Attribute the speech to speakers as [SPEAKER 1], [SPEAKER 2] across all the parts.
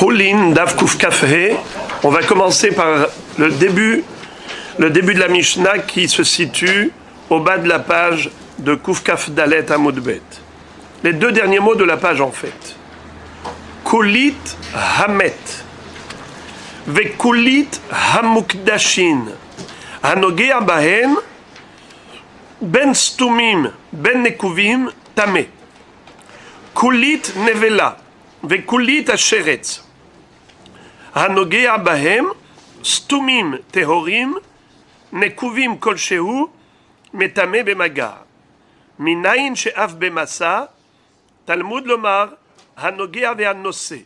[SPEAKER 1] Houlin, Daf Kuf Kafhe. On va commencer par le début de la Mishnah qui se situe au bas de la page de Kuf Kaf Dalet Amud Bet. Les deux derniers mots de la page en fait. Kulit Hamet. Vekulit Hamukdashin. Hanogea Bahen. Ben Stumim. Ben Nekuvim. Tame. Kulit Nevela. Vekulit Asheretz. Hanogea Bahem. Stumim Tehorim. Nekuvim Kolshehu. Metame Bemaga. Minayin She'af Bemasa. Talmud Lomar. Hanogea Ve'anose.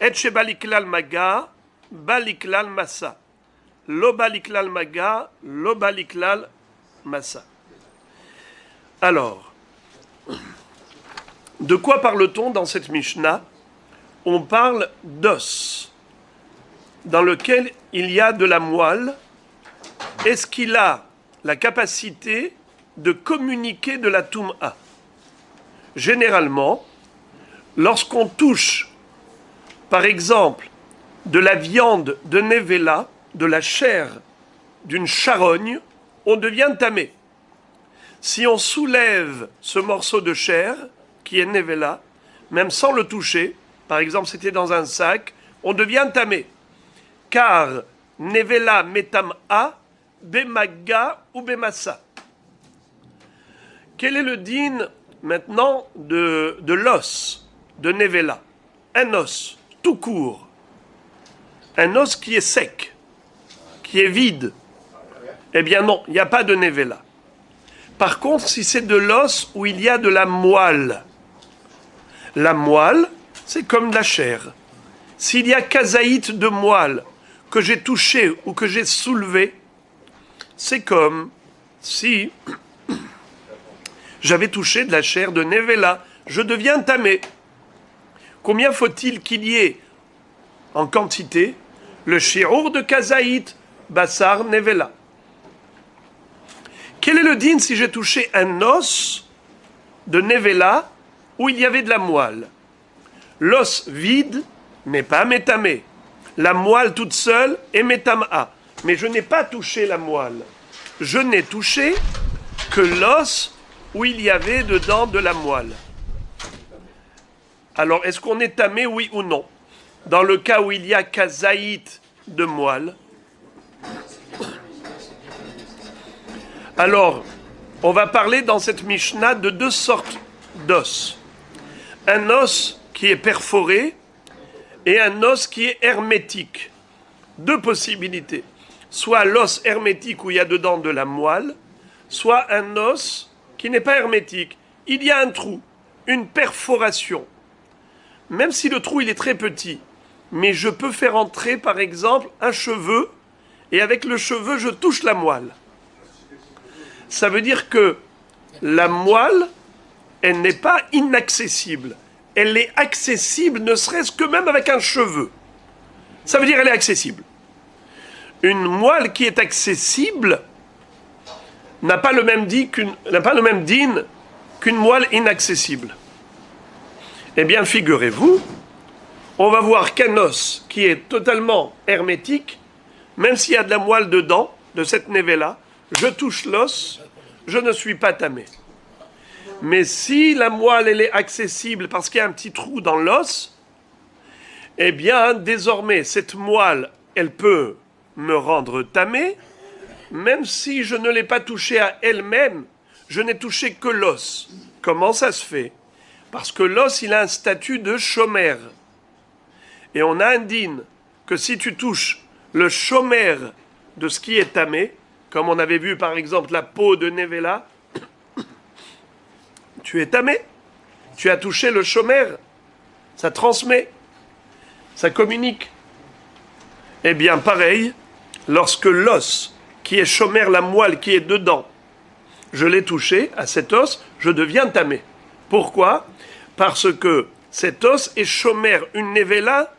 [SPEAKER 1] Et Shebaliklal Maga. Baliklal Masa. Lo Baliklal Maga. Lo Baliklal Masa. Alors, de quoi parle-t-on dans cette Mishnah? On parle d'os, dans lequel il y a de la moelle. Est-ce qu'il a la capacité de communiquer de la Toum'a? Généralement, lorsqu'on touche, par exemple, de la viande de Nevela, de la chair d'une charogne, on devient tamé. Si on soulève ce morceau de chair, qui est Nevela, même sans le toucher, par exemple c'était dans un sac, on devient tamé. Car Nevela metam'a, bemaga ou bemassa. Quel est le din maintenant de l'os de Nevela? Un os, tout court. Un os qui est sec, qui est vide. Eh bien non, il n'y a pas de Nevela. Par contre, si c'est de l'os où il y a de la moelle, la moelle, c'est comme de la chair. S'il y a kazaït de moelle que j'ai touché ou que j'ai soulevé, c'est comme si j'avais touché de la chair de Nevela. Je deviens tamé. Combien faut-il qu'il y ait en quantité le shi'ur de kazaït, bassar, Nevela? Quel est le din si j'ai touché un os de Nevela où il y avait de la moelle? L'os vide n'est pas métamé. La moelle toute seule est métam'a. Mais je n'ai pas touché la moelle. Je n'ai touché que l'os où il y avait dedans de la moelle. Alors, est-ce qu'on est tamé, oui ou non? Dans le cas où il y a kazaït de moelle, alors, on va parler dans cette Mishnah de deux sortes d'os. Un os qui est perforé et un os qui est hermétique. Deux possibilités. Soit l'os hermétique où il y a dedans de la moelle, soit un os qui n'est pas hermétique. Il y a un trou, une perforation. Même si le trou il est très petit, mais je peux faire entrer par exemple un cheveu et avec le cheveu je touche la moelle. Ça veut dire que la moelle, elle n'est pas inaccessible. Elle est accessible, ne serait-ce que même avec un cheveu. Ça veut dire qu'elle est accessible. Une moelle qui est accessible n'a pas le même din qu'une moelle inaccessible. Eh bien, figurez-vous, on va voir qu'un os qui est totalement hermétique, même s'il y a de la moelle dedans, de cette Nevela, je touche l'os, je ne suis pas tamé. Mais si la moelle elle est accessible parce qu'il y a un petit trou dans l'os, eh bien désormais cette moelle elle peut me rendre tamé, même si je ne l'ai pas touchée à elle-même, je n'ai touché que l'os. Comment ça se fait? Parce que l'os il a un statut de shomer. Et on a un din que si tu touches le shomer de ce qui est tamé, comme on avait vu par exemple la peau de Nevela, tu es tamé, tu as touché le shomer, ça transmet, ça communique. Eh bien pareil, lorsque l'os qui est shomer, la moelle qui est dedans, je l'ai touché à cet os, je deviens tamé. Pourquoi? Parce que cet os est shomer, une Nevela,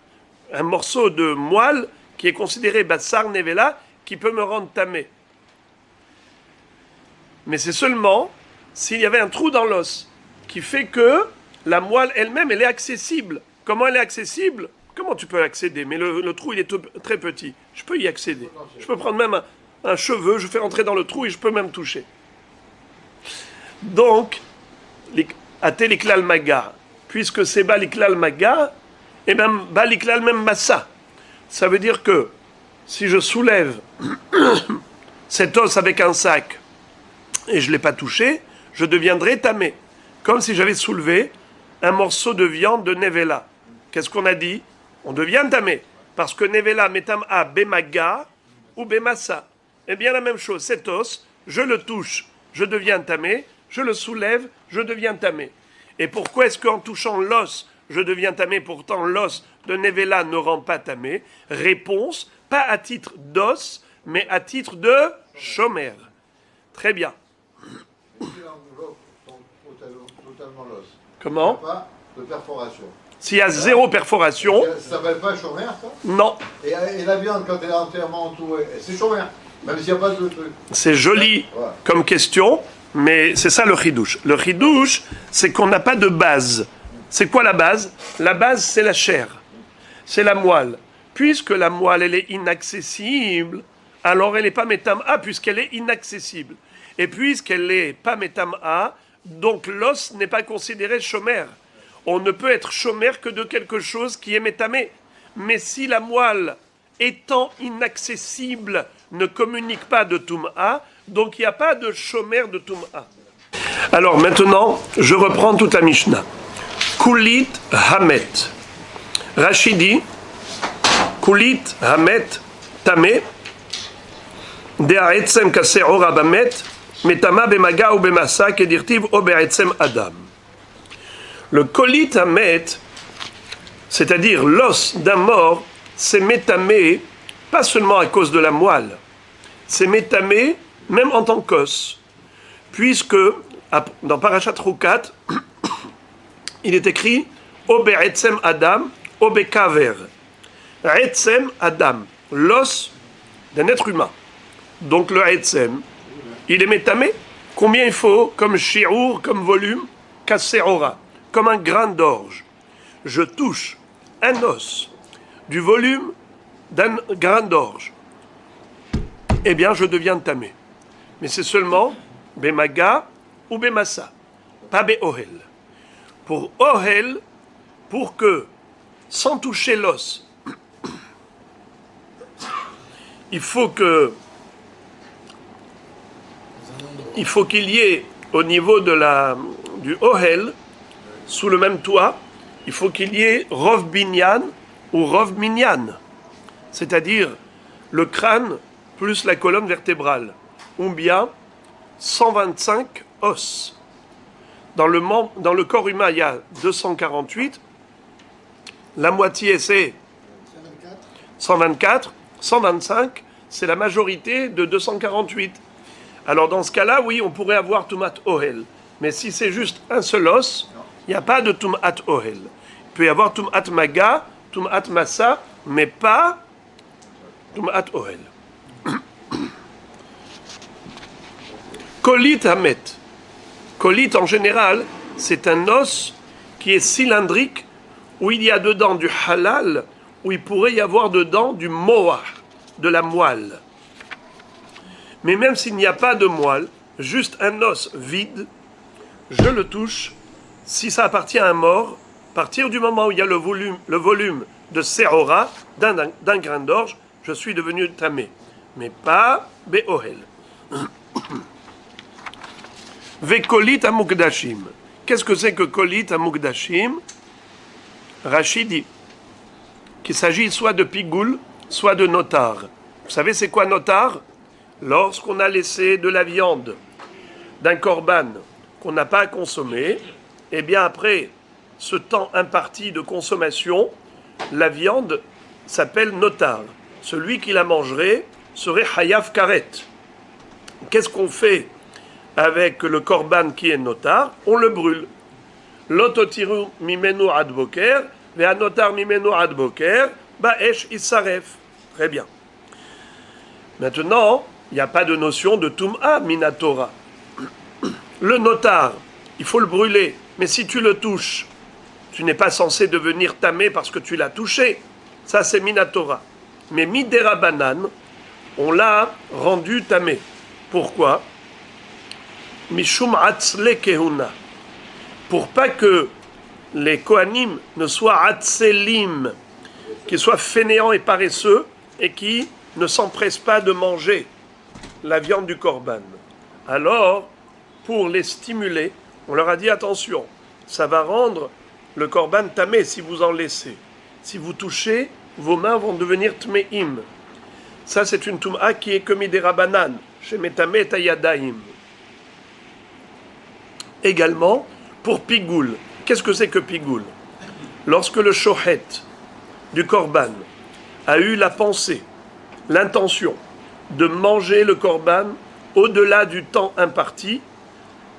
[SPEAKER 1] un morceau de moelle qui est considéré bassar Nevela, qui peut me rendre tamé. Mais c'est seulement s'il y avait un trou dans l'os qui fait que la moelle elle-même, elle est accessible. Comment elle est accessible? Comment tu peux accéder? Mais le trou, il est très petit. Je peux y accéder. Je peux prendre même un cheveu, je fais rentrer dans le trou et je peux même toucher. Donc, Ateliklal Maga, puisque c'est Baliklal Maga, et même Baliklal même Massa. Ça veut dire que si je soulève cet os avec un sac et je ne l'ai pas touché, je deviendrai tamé. Comme si j'avais soulevé un morceau de viande de Nevela. Qu'est-ce qu'on a dit? On devient tamé. Parce que Nevela metam a bemaga ou bemassa. Eh bien la même chose, cet os, je le touche, je deviens tamé, je le soulève, je deviens tamé. Et pourquoi est-ce qu'en touchant l'os, je deviens tamé, pourtant l'os de Nevela ne rend pas tamé? Réponse, pas à titre d'os, mais à titre de chômère. Très bien.
[SPEAKER 2] Totalement l'os.
[SPEAKER 1] Comment?
[SPEAKER 2] Pas de perforation.
[SPEAKER 1] S'il y a zéro perforation...
[SPEAKER 2] Ça s'appelle pas chômère, ça?
[SPEAKER 1] Non.
[SPEAKER 2] Et la viande, quand elle est entièrement entourée, c'est chômère. Même s'il n'y a pas de truc.
[SPEAKER 1] C'est joli comme question, mais c'est ça le chidouche. Le chidouche, c'est qu'on n'a pas de base. C'est quoi la base? La base, c'est la chair. C'est la moelle. Puisque la moelle, elle est inaccessible, alors elle n'est pas métam-a, puisqu'elle est inaccessible. Et puisqu'elle n'est pas métam-a, donc l'os n'est pas considéré chômère. On ne peut être chômère que de quelque chose qui est métamé. Mais si la moelle, étant inaccessible, ne communique pas de Toum'a, donc il n'y a pas de chômère de Toum'a. Alors maintenant, je reprends toute la Mishnah. Kulit Hamet. Rachidi, Kulit Hamet Tamé, De'aetzem Kase'ora Bamet, Metama Bemaga ou Bemasa, Kedirtiv O Be'aetzem Adam. Le Kulit Hamet, c'est-à-dire l'os d'un mort, c'est métamé, pas seulement à cause de la moelle, c'est métamé même en tant qu'os, puisque dans Parashat Rukat, il est écrit Obe Etzem Adam, Obe Kaver. Etzem Adam, l'os d'un être humain. Donc le Etzem, il est métamé. Combien il faut comme shi'ur, comme volume? Kasserora, comme un grain d'orge. Je touche un os du volume d'un grain d'orge, eh bien je deviens tamé. Mais c'est seulement Bemaga ou Bemassa, pas Be'ohel. Pour Ohel, pour que, sans toucher l'os, il faut qu'il y ait au niveau du Ohel, sous le même toit, il faut qu'il y ait Rov Binyan ou Rov Minyan, c'est-à-dire le crâne plus la colonne vertébrale, ou bien 125 os. Dans le corps humain, il y a 248, la moitié c'est 124, 125, c'est la majorité de 248. Alors dans ce cas-là, oui, on pourrait avoir Tumat Ohel. Mais si c'est juste un seul os, il n'y a pas de Tumat Ohel. Il peut y avoir Tumat Maga, Tumat Massa, mais pas Tumat Ohel. Kolit Hamet. Kolit en général, c'est un os qui est cylindrique, où il y a dedans du halal, où il pourrait y avoir dedans du moah, de la moelle. Mais même s'il n'y a pas de moelle, juste un os vide, je le touche, si ça appartient à un mort, à partir du moment où il y a le volume de Serora, d'un grain d'orge, je suis devenu tamé. Mais pas Be'ohel. Vekolit Amukdashim. Qu'est-ce que c'est que Kolit Amukdashim? Rachid dit qu'il s'agit soit de pigoul, soit de notar. Vous savez c'est quoi notar? Lorsqu'on a laissé de la viande d'un korban qu'on n'a pas consommé, eh bien après ce temps imparti de consommation, la viande s'appelle notar. Celui qui la mangerait serait hayav karet. Qu'est-ce qu'on fait avec le korban qui est notar? On le brûle. Lototiru mimenu ad boker, ve'anotar mimenu ad boker, ba'esh isaref. Très bien. Maintenant, il n'y a pas de notion de tum'a minatora. Le notar, il faut le brûler, mais si tu le touches, tu n'es pas censé devenir tamé parce que tu l'as touché. Ça, c'est Minatora. Mais Midera Banan, on l'a rendu tamé. Pourquoi? Mishum Atzle Kehuna. Pour pas que les Kohanim ne soient Atzelim, qu'ils soient fainéants et paresseux, et qui ne s'empressent pas de manger la viande du korban. Alors, pour les stimuler, on leur a dit attention, ça va rendre le korban tamé si vous en laissez. Si vous touchez, vos mains vont devenir tmeim. Ça, c'est une tum'a qui est comme des rabanan, chez Metame Tayadaim. Également, pour pigoul. Qu'est-ce que c'est que pigoul? Lorsque le shohet du korban a eu la pensée, l'intention de manger le korban au-delà du temps imparti,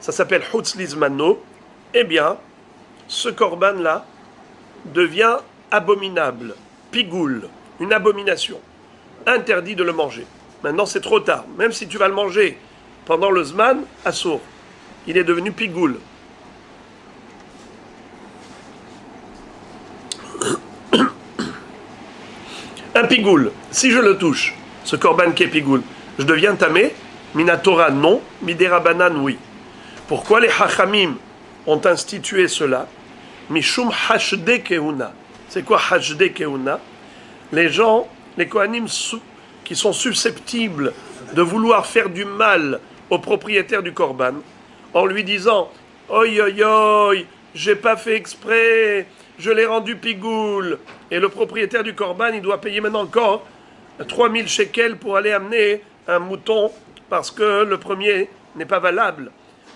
[SPEAKER 1] ça s'appelle Hutz Lizmano, eh bien, ce korban-là devient abominable, pigoul, une abomination, interdit de le manger. Maintenant, c'est trop tard. Même si tu vas le manger pendant le Zman, assour, il est devenu pigoul. Un pigoul, si je le touche, ce korban qui est pigoul, je deviens tamé. Minatora, non. Midera banan, oui. Pourquoi les hachamim ont institué cela? Mishum hashde keuna. C'est quoi hashde keuna? Les gens, les kohanim qui sont susceptibles de vouloir faire du mal au propriétaire du korban, en lui disant « Oi, oi, oi, j'ai pas fait exprès, je l'ai rendu pigoul. » Et le propriétaire du korban, il doit payer maintenant encore 3000 shekels pour aller amener un mouton parce que le premier n'est pas valable.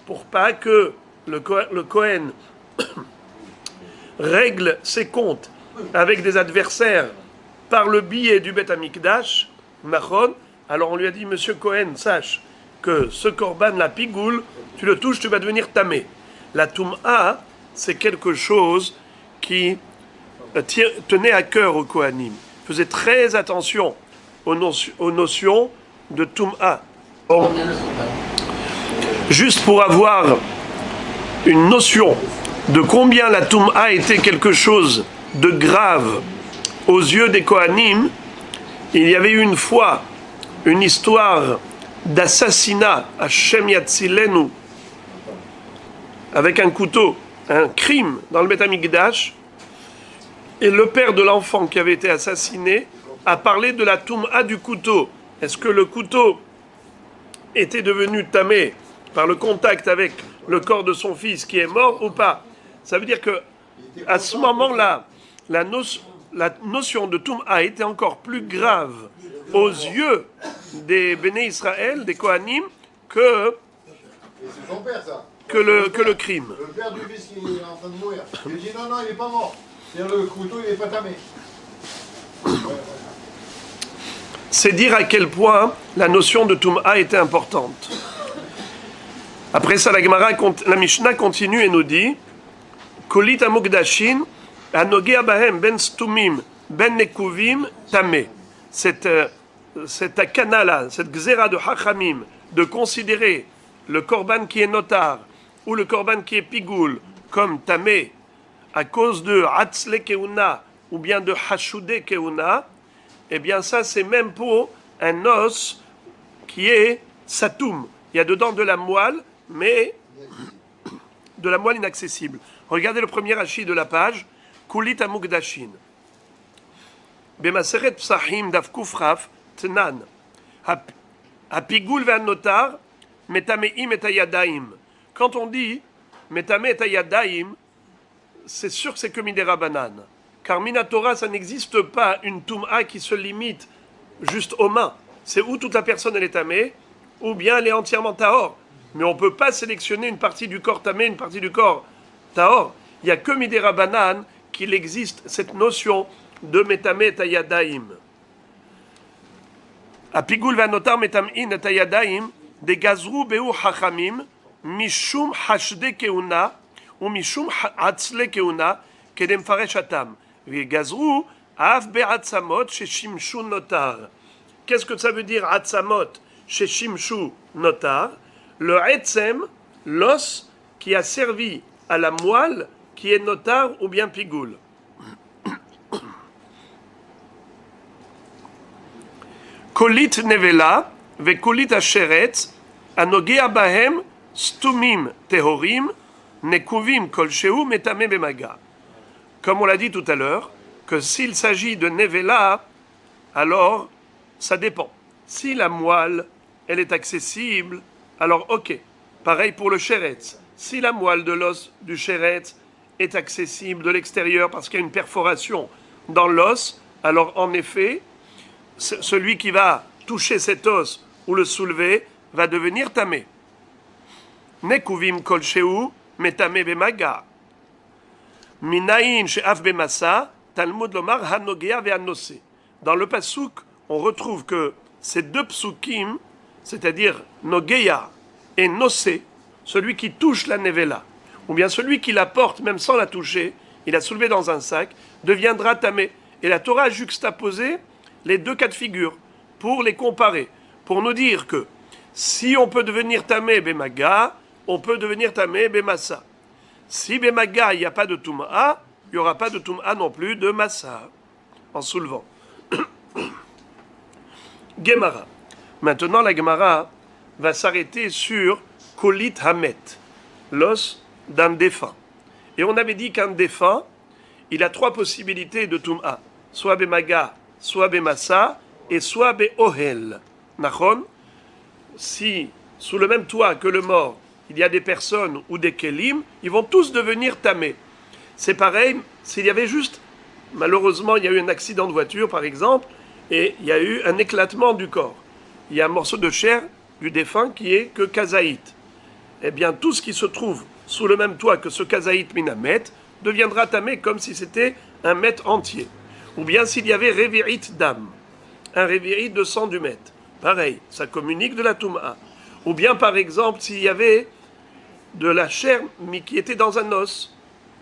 [SPEAKER 1] Pour pas que le Kohen règle ses comptes avec des adversaires par le biais du Beth Amikdash, Machon, alors on lui a dit, Monsieur Cohen, sache que ce korban, la pigoule, tu le touches, tu vas devenir tamé. La Toum'a, c'est quelque chose qui tenait à cœur au Kohanim. Faisait très attention aux notions de Toum'a. Bon. Juste pour avoir une notion de combien la Toum'a était quelque chose de grave aux yeux des Kohanim, il y avait eu une fois une histoire d'assassinat à Shem Yatzilenu avec un couteau, un crime dans le Beth Amikdash, et le père de l'enfant qui avait été assassiné a parlé de la Toum'a du couteau. Est-ce que le couteau était devenu tamé par le contact avec le corps de son fils qui est mort ou pas? Ça veut dire que à ce moment-là, la notion de Toum'a était encore plus grave aux yeux des Béné Israël, des Kohanim, que
[SPEAKER 2] son père, ça.
[SPEAKER 1] Que le crime.
[SPEAKER 2] Le père du fils qui est en train de mourir. Il dit non, il n'est pas mort. C'est-à-dire le couteau, il n'est pas tamé.
[SPEAKER 1] C'est dire à quel point la notion de Toum'a était importante. Après ça, la Mishnah continue et nous dit Kolit amukdashin anogea bahem ben stumim ben nekuvim tamé. Cette akana-là, cette gzera de hachamim, de considérer le korban qui est notar ou le korban qui est pigoul comme tamé à cause de hatzle keuna ou bien de hashude keuna, eh bien ça c'est même pour un os qui est satoum. Il y a dedans de la moelle, mais de la moelle inaccessible. Regardez le premier hachi de la page, Kulit amukdashin. Bemaseret psahim daf kufraf tnan. Hapigoul ve'an notar, metameim et ayadaim. Quand on dit metame et ayadaim, c'est sûr que c'est que midera banane. Car Minatora, ça n'existe pas une Toum'a qui se limite juste aux mains. C'est où toute la personne elle est tamée, ou bien elle est entièrement tahor. Mais on ne peut pas sélectionner une partie du corps tamé, une partie du corps tahor. Il n'y a que midera banane qu'il existe cette notion de metame et ayadaim. Apigul vanotar metamin et ayadaim de gazru beu hachamim mishum hashde keuna ou mishum hatzle keuna kedem faresh atam. Gazru af be'atzamot chez shimshu notar. Qu'est-ce que ça veut dire atzamot chez shimshu notar? Le etzem, l'os qui a servi à la moelle qui est notar ou bien pigoul. Kolit nevela ve kolit asheret anogea bahem stumim tehorim nekuvim kolsheu metame bemaga. Comme on l'a dit tout à l'heure, que s'il s'agit de nevela, alors ça dépend. Si la moelle, elle est accessible, alors ok. Pareil pour le sheretz. Si la moelle de l'os du sheretz est accessible de l'extérieur parce qu'il y a une perforation dans l'os, alors en effet, celui qui va toucher cet os ou le soulever va devenir tamé. Nekuvim kolsheu metame bemaga. Minayin she'af bemasa Talmud lomar hanogea ve'anose. Dans le pasouk, on retrouve que ces deux psukim, c'est-à-dire nogea et nosé, celui qui touche la nevela, ou bien celui qui la porte même sans la toucher, il a soulevé dans un sac, deviendra tamé. Et la Torah a juxtaposé les deux cas de figure pour les comparer, pour nous dire que si on peut devenir tamé bemaga, on peut devenir tamé bemassa. Si bemaga, il n'y a pas de tum'a, il n'y aura pas de tum'a non plus de massa, en soulevant. Gemara. Maintenant, la Gemara va s'arrêter sur Kolit Hamet, l'os d'un défunt. Et on avait dit qu'un défunt, il a trois possibilités de tum'a, soit bemaga, soit bemassa, et soit be'ohel. Nachon, si sous le même toit que le mort, il y a des personnes ou des kelim, ils vont tous devenir tamés. C'est pareil s'il y avait juste, malheureusement, il y a eu un accident de voiture, par exemple, et il y a eu un éclatement du corps. Il y a un morceau de chair du défunt qui est que kazaït. Eh bien, tout ce qui se trouve sous le même toit que ce kazaït minamet deviendra tamé comme si c'était un mètre entier. Ou bien s'il y avait révérit d'âme, un révérit de sang du mètre. Pareil, ça communique de la touma. Ou bien, par exemple, s'il y avait de la chair mais qui était dans un os,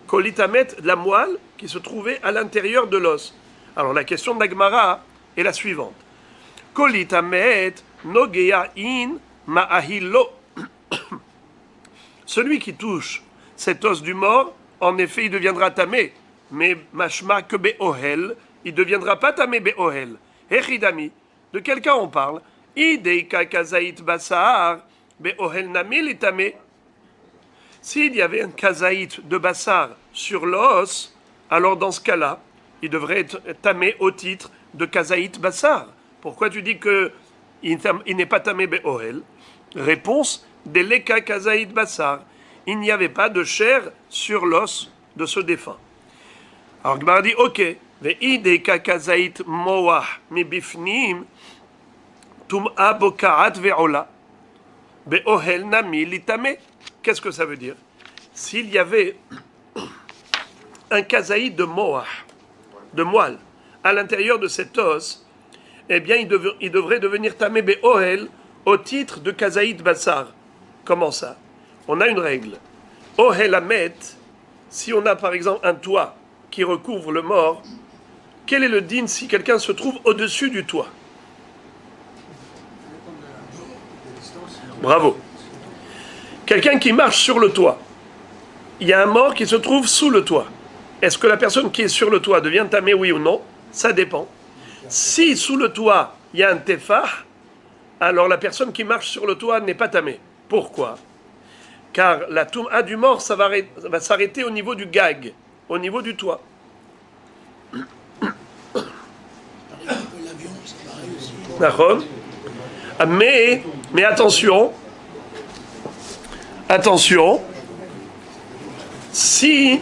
[SPEAKER 1] kolitamet, la moelle qui se trouvait à l'intérieur de l'os. Alors la question de la Gemara est la suivante. Kolitamet nogea in ma'ahilo. Celui qui touche cet os du mort, en effet, il deviendra tamé. Mais mashma que be'ohel, il ne deviendra pas tamé be'ohel. Echidami, de quel cas on parle? Ideika kazaït basar, be'ohel namil tamé. S'il y avait un kazaït de bassar sur l'os, alors dans ce cas-là, il devrait être tamé au titre de kazaït bassar. Pourquoi tu dis qu'il n'est pas tamé be'ohel? Réponse, deleka kazaït bassar. Il n'y avait pas de chair sur l'os de ce défunt. Alors Gemara dit, ok, ve'ideka kazaït moah mibifnim tum'a bokaat ve'ola be'ohel nami litame. Qu'est-ce que ça veut dire? S'il y avait un kazaït de moah, de moelle, à l'intérieur de cet os, eh bien, il devrait devenir tamé be'ohel au titre de kazaït bassar. Comment ça? On a une règle. Ohel amet, si on a par exemple un toit qui recouvre le mort, quel est le din si quelqu'un se trouve au-dessus du toit? Bravo. Quelqu'un qui marche sur le toit. Il y a un mort qui se trouve sous le toit. Est-ce que la personne qui est sur le toit devient tamé, oui ou non? Ça dépend. Si sous le toit, il y a un tefah, alors la personne qui marche sur le toit n'est pas tamé. Pourquoi? Car la touma du mort, ça va s'arrêter au niveau du gag, au niveau du toit. D'accord. Mais attention, si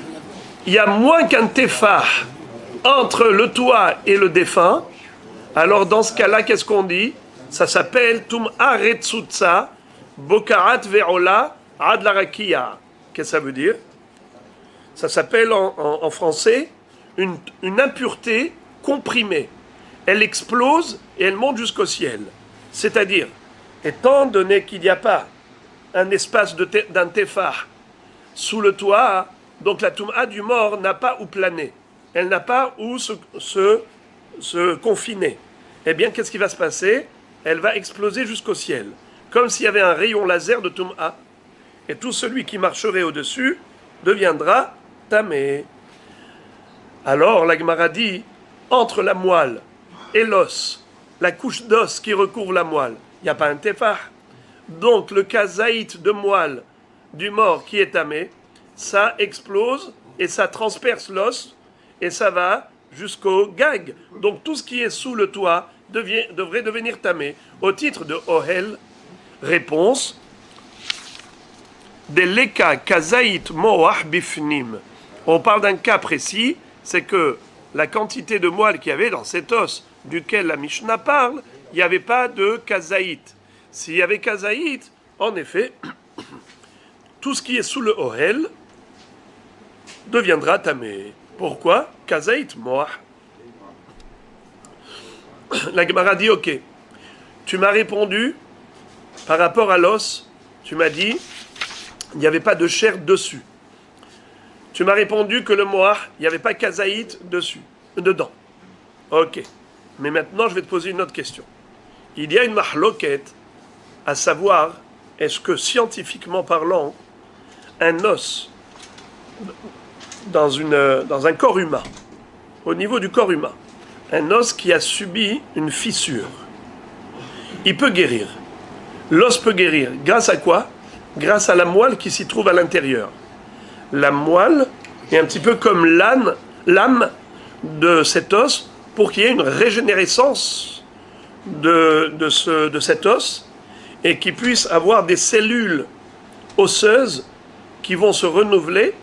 [SPEAKER 1] il y a moins qu'un tefah entre le toit et le défunt, alors dans ce cas-là, qu'est-ce qu'on dit? Ça s'appelle Tum'a Retsutsa Bokarat Ve'ola Ad Larakia. Qu'est-ce que ça veut dire? Ça s'appelle en français une impureté comprimée. Elle explose et elle monte jusqu'au ciel. C'est-à-dire, étant donné qu'il n'y a pas un espace d'un tefah sous le toit, donc la Tum'a du mort n'a pas où planer. Elle n'a pas où se confiner. Eh bien, qu'est-ce qui va se passer? Elle va exploser jusqu'au ciel. Comme s'il y avait un rayon laser de Tum'a. Et tout celui qui marcherait au-dessus deviendra tamé. Alors la Gemara dit, entre la moelle et l'os, la couche d'os qui recouvre la moelle, il n'y a pas un tefah. Donc le kazaït de moelle du mort qui est tamé, ça explose et ça transperce l'os et ça va jusqu'au gag. Donc tout ce qui est sous le toit devrait devenir tamé. Au titre de Ohel, réponse des leka kazaït moach bifnim. On parle d'un cas précis, c'est que la quantité de moelle qu'il y avait dans cet os duquel la Mishnah parle, il n'y avait pas de kazaït. S'il y avait kazaït, en effet, tout ce qui est sous le ohel deviendra tamé. Pourquoi? Kazaït moach. La Gemara dit, ok, tu m'as répondu par rapport à l'os, tu m'as dit, il n'y avait pas de chair dessus. Tu m'as répondu que le moach, il n'y avait pas kazaït dedans. Ok, mais maintenant je vais te poser une autre question. Il y a une mahloket, à savoir, est-ce que scientifiquement parlant, un os dans un corps humain, au niveau du corps humain, un os qui a subi une fissure, il peut guérir. L'os peut guérir. Grâce à quoi? Grâce à la moelle qui s'y trouve à l'intérieur. La moelle est un petit peu comme l'âme de cet os pour qu'il y ait une régénérescence de cet os et qu'il puisse avoir des cellules osseuses qui vont se renouveler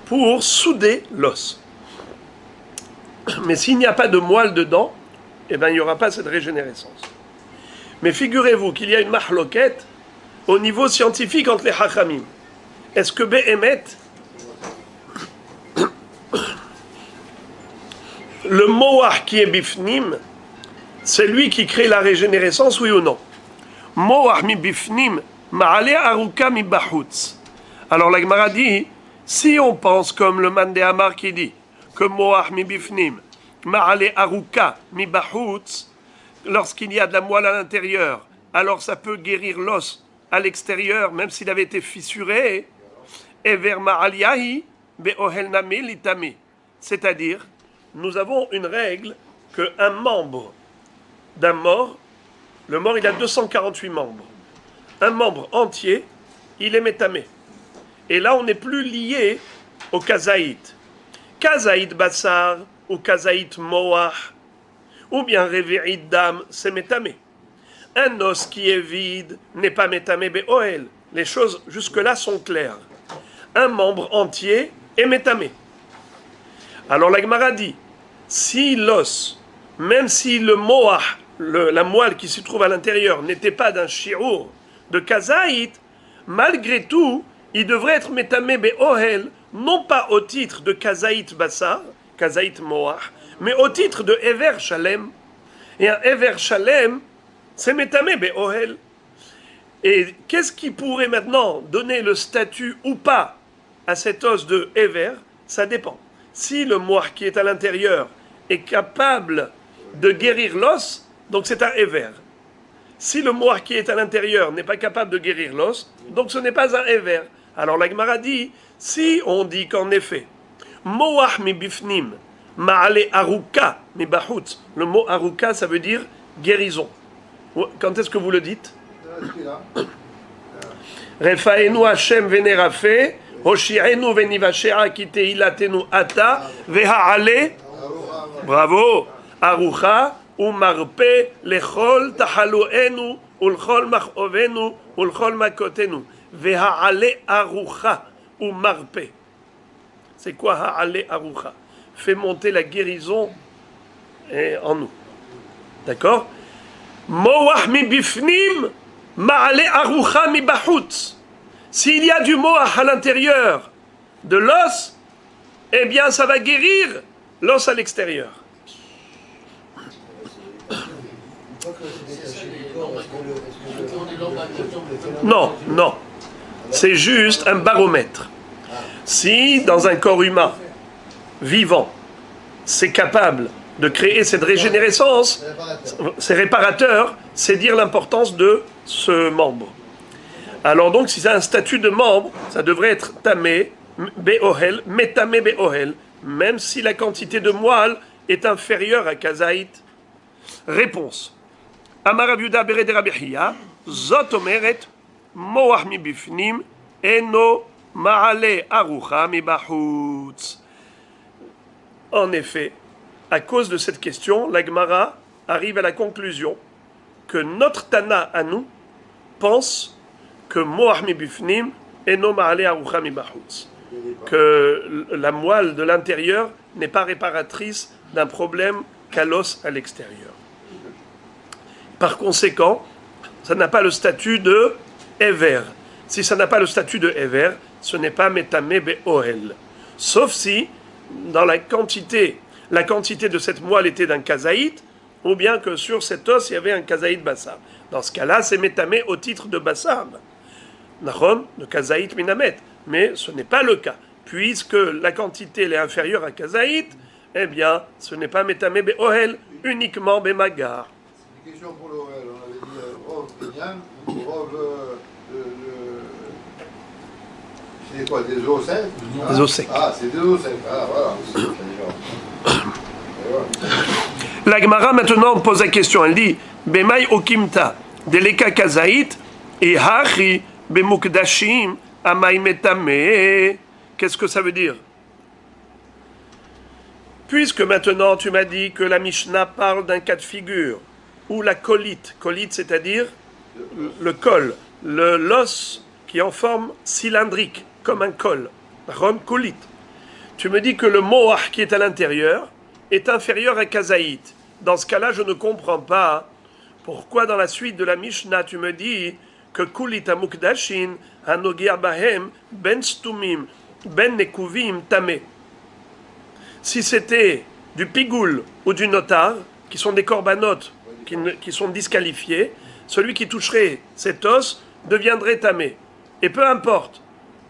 [SPEAKER 1] pour souder l'os. Mais s'il n'y a pas de moelle dedans, eh bien, il n'y aura pas cette régénérescence. Mais figurez-vous qu'il y a une mahloket au niveau scientifique entre les hachamim. Est-ce que Behemet, le moach qui est bifnim, c'est lui qui crée la régénérescence, oui ou non? Moach mi bifnim, ma'ale aruka mi bahutz. Alors la Gemara dit, si on pense comme le Man de Hamar qui dit que moach mi bifnim, ma'ale aruka mi bahutz, lorsqu'il y a de la moelle à l'intérieur, alors ça peut guérir l'os à l'extérieur, même s'il avait été fissuré, et vers ma'aliyahi be'ohel nami litami. C'est-à-dire, nous avons une règle qu'un membre d'un mort, le mort il a 248 membres, un membre entier, il est métamé. Et là, on n'est plus lié au kazaït. Kazaït bassar ou kazaït moach, ou bien revi'id dam, c'est métamé. Un os qui est vide n'est pas métamé be'ohel. Les choses jusque-là sont claires. Un membre entier est métamé. Alors la Gemara dit, si l'os, même si le moach, la moelle qui se trouve à l'intérieur, n'était pas d'un shi'ur, de kazaït, malgré tout, il devrait être métamé be'ohel, non pas au titre de kazaït bassar, kazaït moach, mais au titre de Ever Shalem. Et un Ever Shalem, c'est métamé be'ohel. Et qu'est-ce qui pourrait maintenant donner le statut ou pas à cet os de Ever? Ça dépend. Si le moach qui est à l'intérieur est capable de guérir l'os, donc c'est un Ever. Si le moach qui est à l'intérieur n'est pas capable de guérir l'os, donc ce n'est pas un Ever. Alors la Gemara dit, si on dit qu'en effet, moach mi bifnim, ma'ale aruka mi bahut, le mot aruka ça veut dire guérison. Quand est-ce que vous le dites? Refaenu Hashem venerafe, Hoshi'enu venivashea kiteilatenu ata, veha'ale, bravo, arucha, umarpe, lechol tahaluenu, ulchol machovenu, ulchol makotenu, veha'ale arucha, umarpe. C'est quoi ha'ale arucha? Fait monter la guérison en nous. D'accord? Moach mi bifnim, ma'ale arucha mi bahut. S'il y a du moach à l'intérieur de l'os, eh bien ça va guérir l'os à l'extérieur. Non, non. C'est juste un baromètre. Si dans un corps humain vivant, c'est capable de créer cette régénérescence, c'est réparateur, c'est dire l'importance de ce membre. Alors donc, si c'est un statut de membre, ça devrait être tamé be'ohel, metame be'ohel, même si la quantité de moelle est inférieure à kazaït. Réponse. Amar Rav Yehuda bered Rabbi Chiya, zot omeret, moach mi bifnim, eno ma'ale arucha mi bachutz. En effet, à cause de cette question, la Gemara arrive à la conclusion que notre Tana à nous pense que moach mi bifnim, eno ma'ale arucha mi bachutz. Que la moelle de l'intérieur n'est pas réparatrice d'un problème qu'à l'os à l'extérieur. Par conséquent, ça n'a pas le statut de Ever. Si ça n'a pas le statut de Ever, ce n'est pas Metame Be'ohel. Sauf si, dans la quantité de cette moelle était d'un kazaït, ou bien que sur cet os, il y avait un kazaït bassar. Dans ce cas-là, c'est Metame au titre de bassar. Nachon, de kazaït minamet. Mais ce n'est pas le cas. Puisque la quantité est inférieure à kazaït, eh bien, ce n'est pas Metame Be'ohel, uniquement Bemagar.
[SPEAKER 2] Une question pour l'OL. On avait dit Rov Kenyan, Rov. C'est quoi, des os secs?
[SPEAKER 1] Des os secs.
[SPEAKER 2] Ah, c'est des os secs. Ah, voilà.
[SPEAKER 1] La Gemara maintenant pose la question. Elle dit Bemai okimta, deleka kazaït, et hachi bemukdashim, amai metame. Qu'est-ce que ça veut dire? Puisque maintenant tu m'as dit que la Mishnah parle d'un cas de figure où la colite, c'est-à-dire le col, l'os qui est en forme cylindrique, comme un col, colite. Tu me dis que le moach qui est à l'intérieur est inférieur à kazaït. Dans ce cas-là, je ne comprends pas pourquoi dans la suite de la Mishnah tu me dis que kulit amukdashin hanogir bahem ben stumim ben nekuvim tameh. Si c'était du pigoul ou du notar, qui sont des corbanotes, qui sont disqualifiés, celui qui toucherait cet os deviendrait tamé. Et peu importe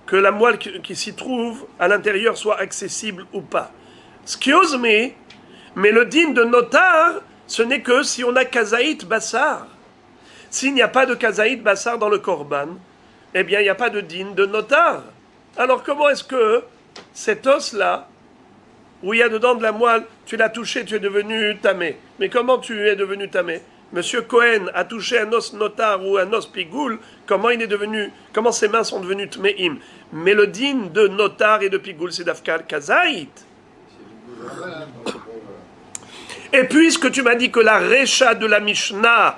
[SPEAKER 1] que la moelle qui s'y trouve à l'intérieur soit accessible ou pas. Excuse me, mais le dîme de notar, ce n'est que si on a kazaït bassar. S'il n'y a pas de kazaït bassar dans le korban, eh bien il n'y a pas de dîme de notar. Alors comment est-ce que cet os-là, où il y a dedans de la moelle, tu l'as touché, tu es devenu tamé. Mais comment tu es devenu tamé? Monsieur Cohen a touché un os notar ou un os pigoul, comment ses mains sont devenues tmeim? Mais le din de notar et de pigoul, c'est d'afkal kazaït. Et puisque tu m'as dit que la recha de la Mishnah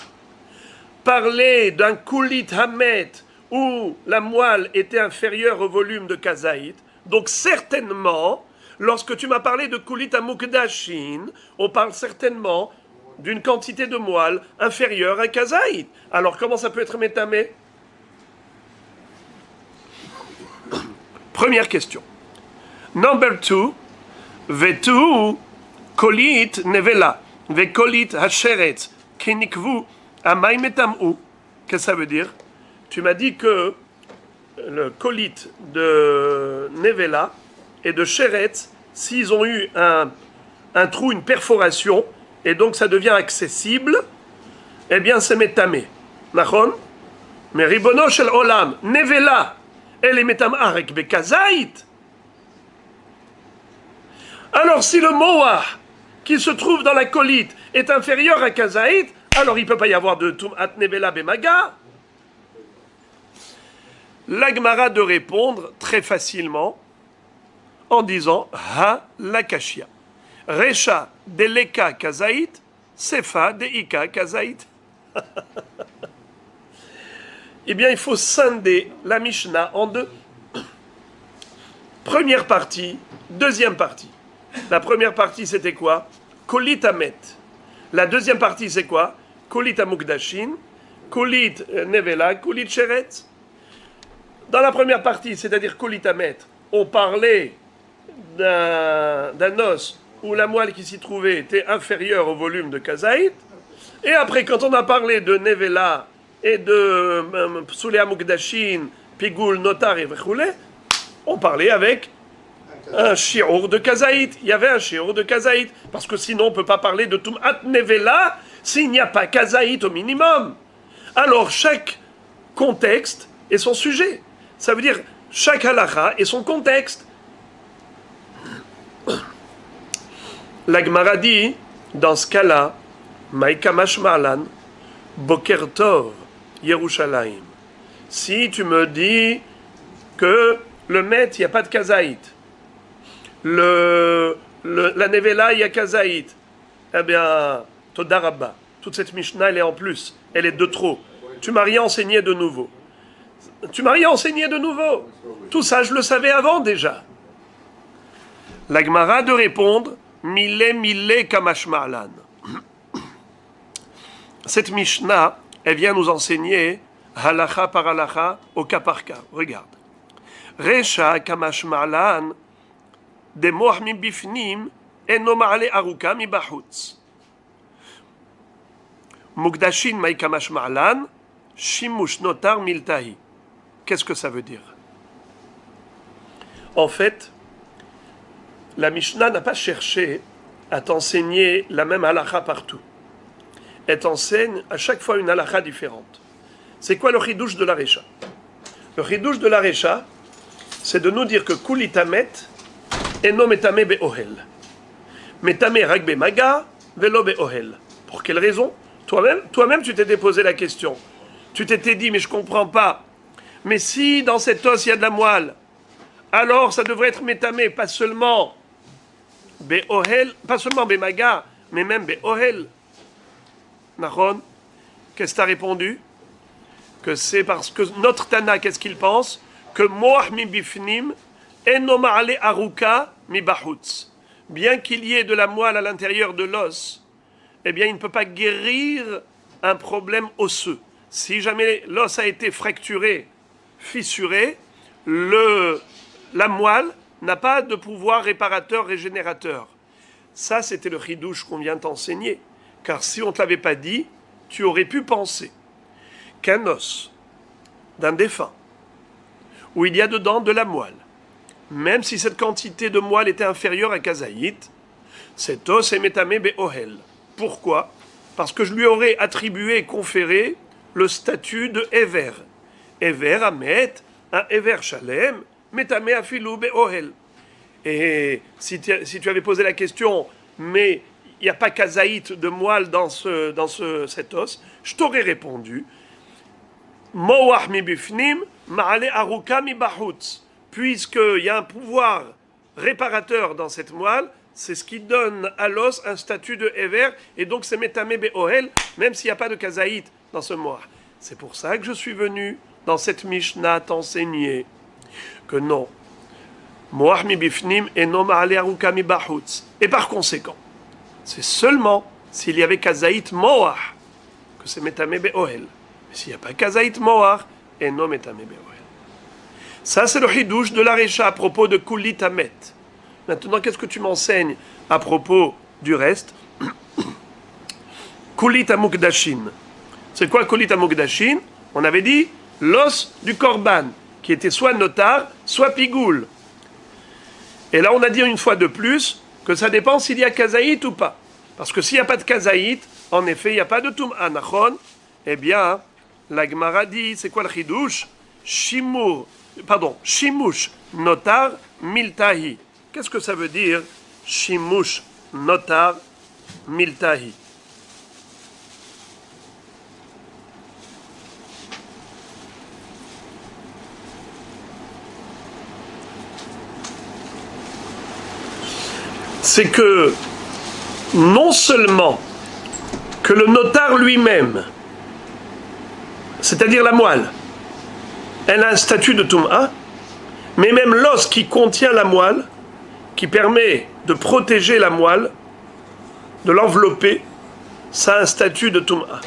[SPEAKER 1] parlait d'un kulit hamet où la moelle était inférieure au volume de kazaït, donc certainement, lorsque tu m'as parlé de kulit amukdashin, on parle certainement d'une quantité de moelle inférieure à kazaït. Alors comment ça peut être métamé? Première question. Number 2, vetu kolit nevela, ve kolit hasheret, kinikvu amay metamu. Qu'est-ce que ça veut dire? Tu m'as dit que le kolit de nevela et de sheret, s'ils ont eu un trou, une perforation, et donc ça devient accessible, eh bien c'est métamé. Nachon? Mais ribono shel olam, nevela, elle est métamé arek bekazait. Alors si le moah qui se trouve dans la colite est inférieur à kazaït, alors il ne peut pas y avoir de tumat nevela bemaga. L'Agmara de répondre très facilement en disant ha lakashia. Recha deleka kazaït, sefa deika kazaït. Eh bien, il faut scinder la Mishnah en deux. Première partie, deuxième partie. La première partie, c'était quoi? Kolit amet. La deuxième partie, c'est quoi? Kolit amukdashin, kolit nevela, kolit sheret. Dans la première partie, c'est-à-dire kolit amet, on parlait d'un os où la moelle qui s'y trouvait était inférieure au volume de kazaït. Et après, quand on a parlé de nevela et de psoulé amukdashin, pigoul, notar et vechoulé, on parlait avec un shiur de kazaït. Il y avait un shiur de kazaït. Parce que sinon, on ne peut pas parler de tumat nevela s'il n'y a pas kazaït au minimum. Alors, chaque contexte est son sujet. Ça veut dire, chaque halakha et son contexte. La Gemara dit, dans ce cas-là, Maïka Mashma'lan, Boker Tov, Yerushalayim. Si tu me dis que le Met, il n'y a pas de kazaït, la Nevela, il y a kazaït, eh bien, Todarabba, toute cette Mishnah, elle est en plus, elle est de trop. Tu m'as rien enseigné de nouveau. Tu m'as rien enseigné de nouveau. Tout ça, je le savais avant déjà. La Gemara de répondre, Mille Kamashma'lan. Cette Mishnah, elle vient nous enseigner halacha par halacha au cas par cas. Regarde. Resha Kamashma'lan de moach mi bifnim eno ma'ale aruka mi bahutz. Mukdashin mai Kamashma'lan shimush notar miltahi. Qu'est-ce que ça veut dire? En fait, la Mishnah n'a pas cherché à t'enseigner la même halakha partout. Elle t'enseigne à chaque fois une halakha différente. C'est quoi le chidouche de la Recha? Le chidouche de la Recha, c'est de nous dire que kuli tamet eno metame be'ohel. Metame rak bemaga velo be'ohel. Pour quelle raison? Toi-même, tu t'étais posé la question. Tu t'étais dit, mais je comprends pas. Mais si dans cet os il y a de la moelle, alors ça devrait être métamé, pas seulement Be'ohel, pas seulement Bemaga, mais même Be'ohel. Nahon, qu'est-ce que tu as répondu? Que c'est parce que notre Tana, qu'est-ce qu'il pense? Que Moach mi bifnim, eno ma'ale aruka mi bahutz. Bien qu'il y ait de la moelle à l'intérieur de l'os, eh bien il ne peut pas guérir un problème osseux. Si jamais l'os a été fracturé, fissuré, la moelle n'a pas de pouvoir réparateur, régénérateur. Ça, c'était le chidouche qu'on vient t'enseigner. Car si on ne te l'avait pas dit, tu aurais pu penser qu'un os d'un défunt, où il y a dedans de la moelle, même si cette quantité de moelle était inférieure à kazaït, cet os est métamé be'ohel. Pourquoi? Parce que je lui aurais attribué et conféré le statut de Ever. Ever Amet, un Ever Shalem, Metame Afilou Be'ohel. Et si tu avais posé la question, mais il n'y a pas kazaït de moelle dans cet os, je t'aurais répondu Moach mi bifnim, ma'ale aruka mi bahutz. Puisqu'il y a un pouvoir réparateur dans cette moelle, c'est ce qui donne à l'os un statut de Ever, et donc c'est Metame Be'ohel, même s'il n'y a pas de kazaït dans ce moach. C'est pour ça que je suis venu dans cette Mishnah t'enseigner que non. Moach mi bifnim et non ma'ale aruka mi bahutz. Et par conséquent, c'est seulement s'il y avait kazaït moach que c'est Metame Be'ohel. Mais s'il n'y a pas kazaït moach, et non Metame Be'ohel. Ça, c'est le hidouche de la Recha à propos de Kuli Tamet. Maintenant, qu'est-ce que tu m'enseignes à propos du reste? Kuli Tamukdashin. C'est quoi Kuli Tamukdashin? On avait dit l'os du korban, qui était soit notar, soit pigoul. Et là, on a dit une fois de plus que ça dépend s'il y a kazaït ou pas. Parce que s'il n'y a pas de kazaït, en effet, il n'y a pas de tum'a nachon. Eh bien, la Gemara dit, c'est quoi le chidouche? Shimush notar miltahi. Qu'est-ce que ça veut dire? Shimush notar miltahi. C'est que non seulement que le notar lui-même, c'est-à-dire la moelle, elle a un statut de Tum'a, mais même l'os qui contient la moelle, qui permet de protéger la moelle, de l'envelopper, ça a un statut de Tum'a.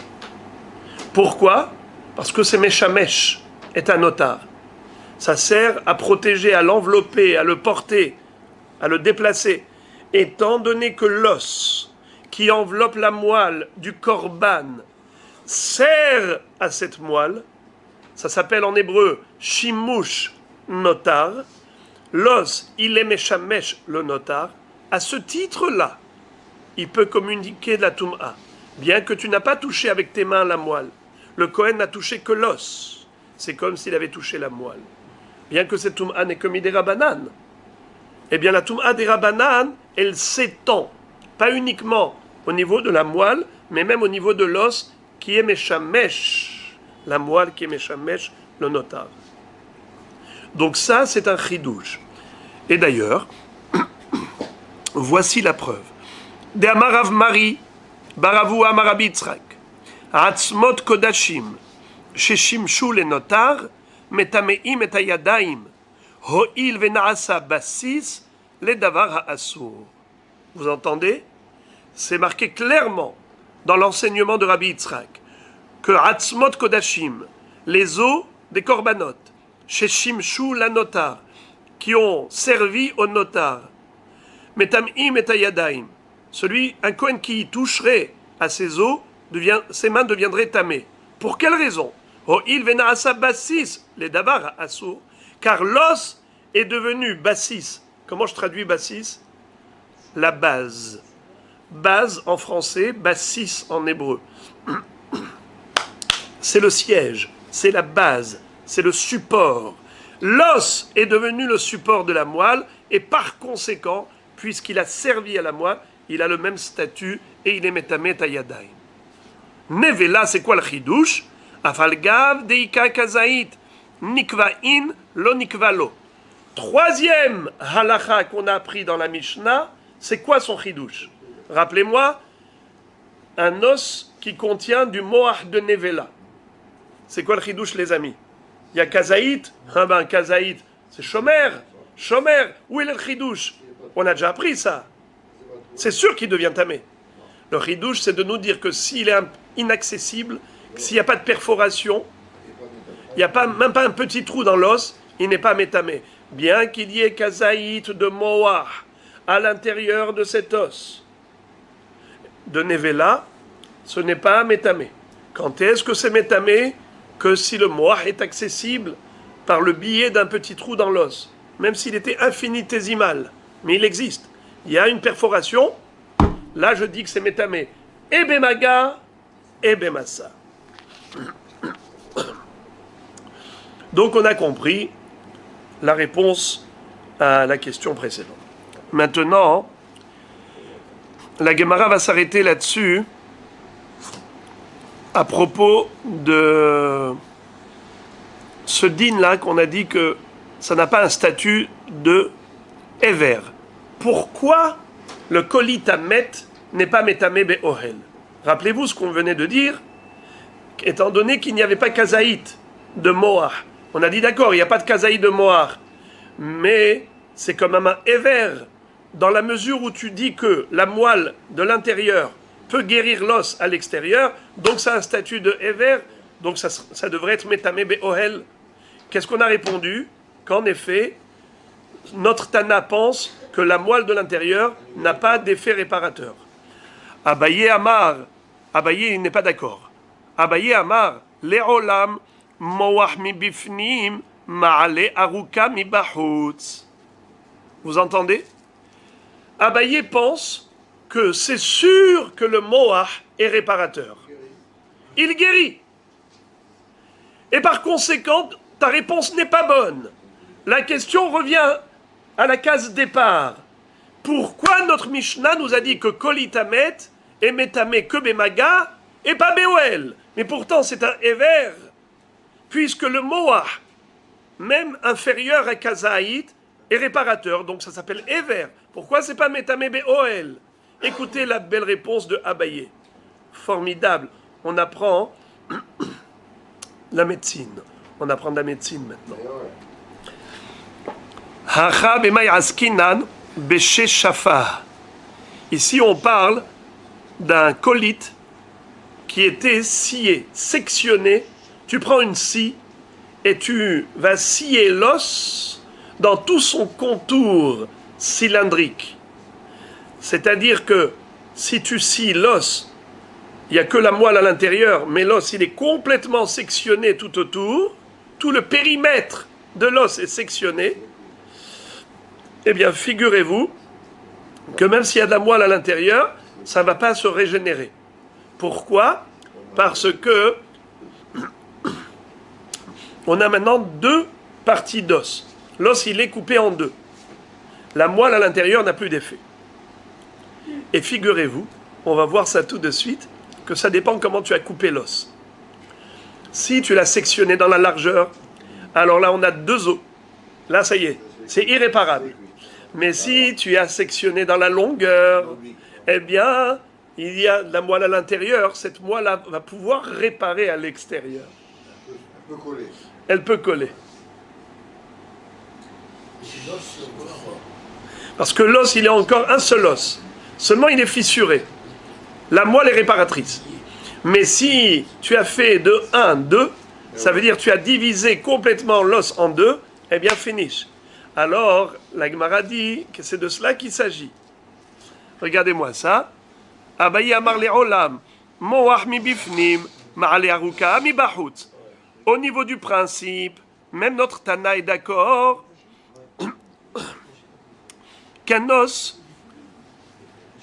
[SPEAKER 1] Pourquoi? Parce que c'est Meshamesh, est un notar. Ça sert à protéger, à l'envelopper, à le porter, à le déplacer. Étant donné que l'os qui enveloppe la moelle du korban sert à cette moelle, ça s'appelle en hébreu shimush notar, l'os, il est meshamesh le notar, à ce titre-là, il peut communiquer de la tum'a, bien que tu n'as pas touché avec tes mains la moelle. Le Kohen n'a touché que l'os, c'est comme s'il avait touché la moelle. bien que cette Toum'a n'est que Midera Banane. Eh bien, la Toum'a des Rabbanan, elle s'étend, pas uniquement au niveau de la moelle, mais même au niveau de l'os qui est Meshamesh, la moelle qui est Meshamesh, le notar. Donc ça, c'est un chidouche. Et d'ailleurs, voici la preuve. De Amarav Mari, Baravu Amarabi Yitzhak, Atzmot Kodashim, Sheshimshu le notar, Metameim et Ayadaim, Ho'il ve'na'asa basis, le davar ha'asur. Vous entendez? C'est marqué clairement dans l'enseignement de Rabbi Yitzhak que Atzmot Kodashim, les os des korbanot, Sheshimshu la notar, qui ont servi au notar, Metamim et Ayadaim, un Kohen qui y toucherait à ses os, ses mains deviendraient tamées. Pour quelle raison? Ho'il ve'na'asa basis, le davar ha'asur, car l'os est devenu bassis. Comment je traduis bassis? La base. Base en français, bassis en hébreu. C'est le siège, c'est la base, c'est le support. L'os est devenu le support de la moelle et par conséquent, puisqu'il a servi à la moelle, il a le même statut et il est métamé tayadaim. Nevela, c'est quoi le chidouche? Afalgav deika kazaït, nikvain lo nikvalo. Troisième halacha qu'on a appris dans la Mishnah, c'est quoi son chidouche? Rappelez-moi, un os qui contient du moach de Nevela. C'est quoi le chidouche, les amis? Il y a kazaït, kazaït, c'est shomer, où est le chidouche? On a déjà appris ça. C'est sûr qu'il devient tamé. Le chidouche, c'est de nous dire que s'il est inaccessible, s'il n'y a pas de perforation, il n'y a même pas un petit trou dans l'os, il n'est pas métamé. Bien qu'il y ait kazaït de moah à l'intérieur de cet os de Nevela, ce n'est pas métamé. Quand est-ce que c'est métamé? Que si le moah est accessible par le biais d'un petit trou dans l'os, même s'il était infinitésimal, mais il existe. Il y a une perforation, là je dis que c'est métamé. Et bemaga, et bemassa. Donc on a compris la réponse à la question précédente. Maintenant, la Gemara va s'arrêter là-dessus à propos de ce din-là qu'on a dit que ça n'a pas un statut de Ever. Pourquoi le kolitamet n'est pas métamé be'ohel? Rappelez-vous ce qu'on venait de dire, étant donné qu'il n'y avait pas kazaït de Moah. On a dit d'accord, il n'y a pas de kazaït de Moah, mais c'est quand même un Ever, dans la mesure où tu dis que la moelle de l'intérieur peut guérir l'os à l'extérieur, donc ça a un statut de Ever, donc ça devrait être métamé be'ohel. Qu'est-ce qu'on a répondu? Qu'en effet, notre Tana pense que la moelle de l'intérieur n'a pas d'effet réparateur. Abaye Amar, Abaye il n'est pas d'accord. Abaye Amar, Le'olam, Moach mi bifnim, Ma'ale aruka mi bahutz. Vous entendez? Abaye pense que c'est sûr que le Moach est réparateur. Il guérit. Et par conséquent, ta réponse n'est pas bonne. La question revient à la case départ. Pourquoi notre Mishnah nous a dit que kolitamet est métamé que bemaga et pas beoel? Mais pourtant c'est un Ever, puisque le Moah, même inférieur à kazaït, est réparateur, donc ça s'appelle Ever. Pourquoi c'est pas métamé beoel? Écoutez la belle réponse de Abaye. Formidable. On apprend la médecine. On apprend de la médecine maintenant. Ici, on parle d'un colite qui était scié, sectionné. Tu prends une scie et tu vas scier l'os dans tout son contour cylindrique. C'est-à-dire que si tu scies l'os, il n'y a que la moelle à l'intérieur, mais l'os, il est complètement sectionné tout autour. Tout le périmètre de l'os est sectionné. Eh bien, figurez-vous que même s'il y a de la moelle à l'intérieur, ça ne va pas se régénérer. Pourquoi? Parce que on a maintenant deux partie d'os. L'os, il est coupé en deux. La moelle à l'intérieur n'a plus d'effet. Et figurez-vous, on va voir ça tout de suite, que ça dépend comment tu as coupé l'os. Si tu l'as sectionné dans la largeur, alors là, on a deux os. Là, ça y est, c'est irréparable. Mais si tu as sectionné dans la longueur, eh bien, il y a de la moelle à l'intérieur. Cette moelle va pouvoir réparer à l'extérieur.
[SPEAKER 2] Elle peut coller.
[SPEAKER 1] Elle peut coller. Parce que l'os, il est encore un seul os. Seulement, il est fissuré. La moelle est réparatrice. Mais si tu as fait de 1, 2, ça veut dire que tu as divisé complètement l'os en deux, eh bien, finish. Alors, la Gemara dit que c'est de cela qu'il s'agit. Regardez-moi ça. Abaye amar le'olam, moach mi bifnim, ma'ale aruka mi bahut. Au niveau du principe, même notre Tana est d'accord qu'un os,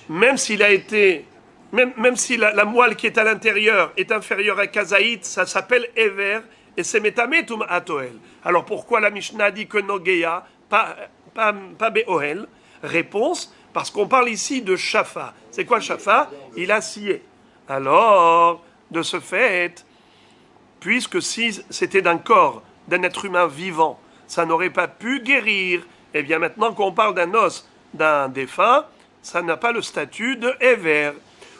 [SPEAKER 1] même s'il a été, même si la moelle qui est à l'intérieur est inférieure à kazaït, ça s'appelle Ever, et c'est Metametum Atoel. Alors pourquoi la Mishnah dit que Nogeya, pas Beoel? Réponse, parce qu'on parle ici de Shafa. C'est quoi Shafa? Il a scié. Alors, de ce fait, puisque si c'était d'un corps, d'un être humain vivant, ça n'aurait pas pu guérir, et bien maintenant qu'on parle d'un os, d'un défunt, ça n'a pas le statut de Ever.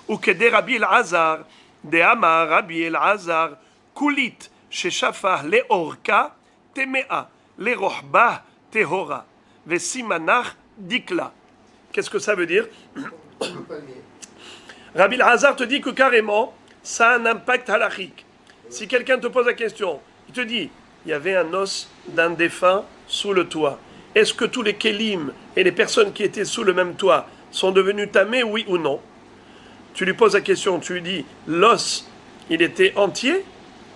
[SPEAKER 1] Ou que des Rabbi el-Hazar, des Amar Rabbi el-Hazar, Kulit, chez Shafa, les Orka, Temea, les Rohba, Tehora, Vesimanach, Dikla. Qu'est-ce que ça veut dire? Rabbi el-Hazar te dit que carrément, ça a un impact halachique. Si quelqu'un te pose la question, il te dit, il y avait un os d'un défunt sous le toit. Est-ce que tous les kélim et les personnes qui étaient sous le même toit sont devenus tamés, oui ou non? Tu lui poses la question, tu lui dis, l'os, il était entier?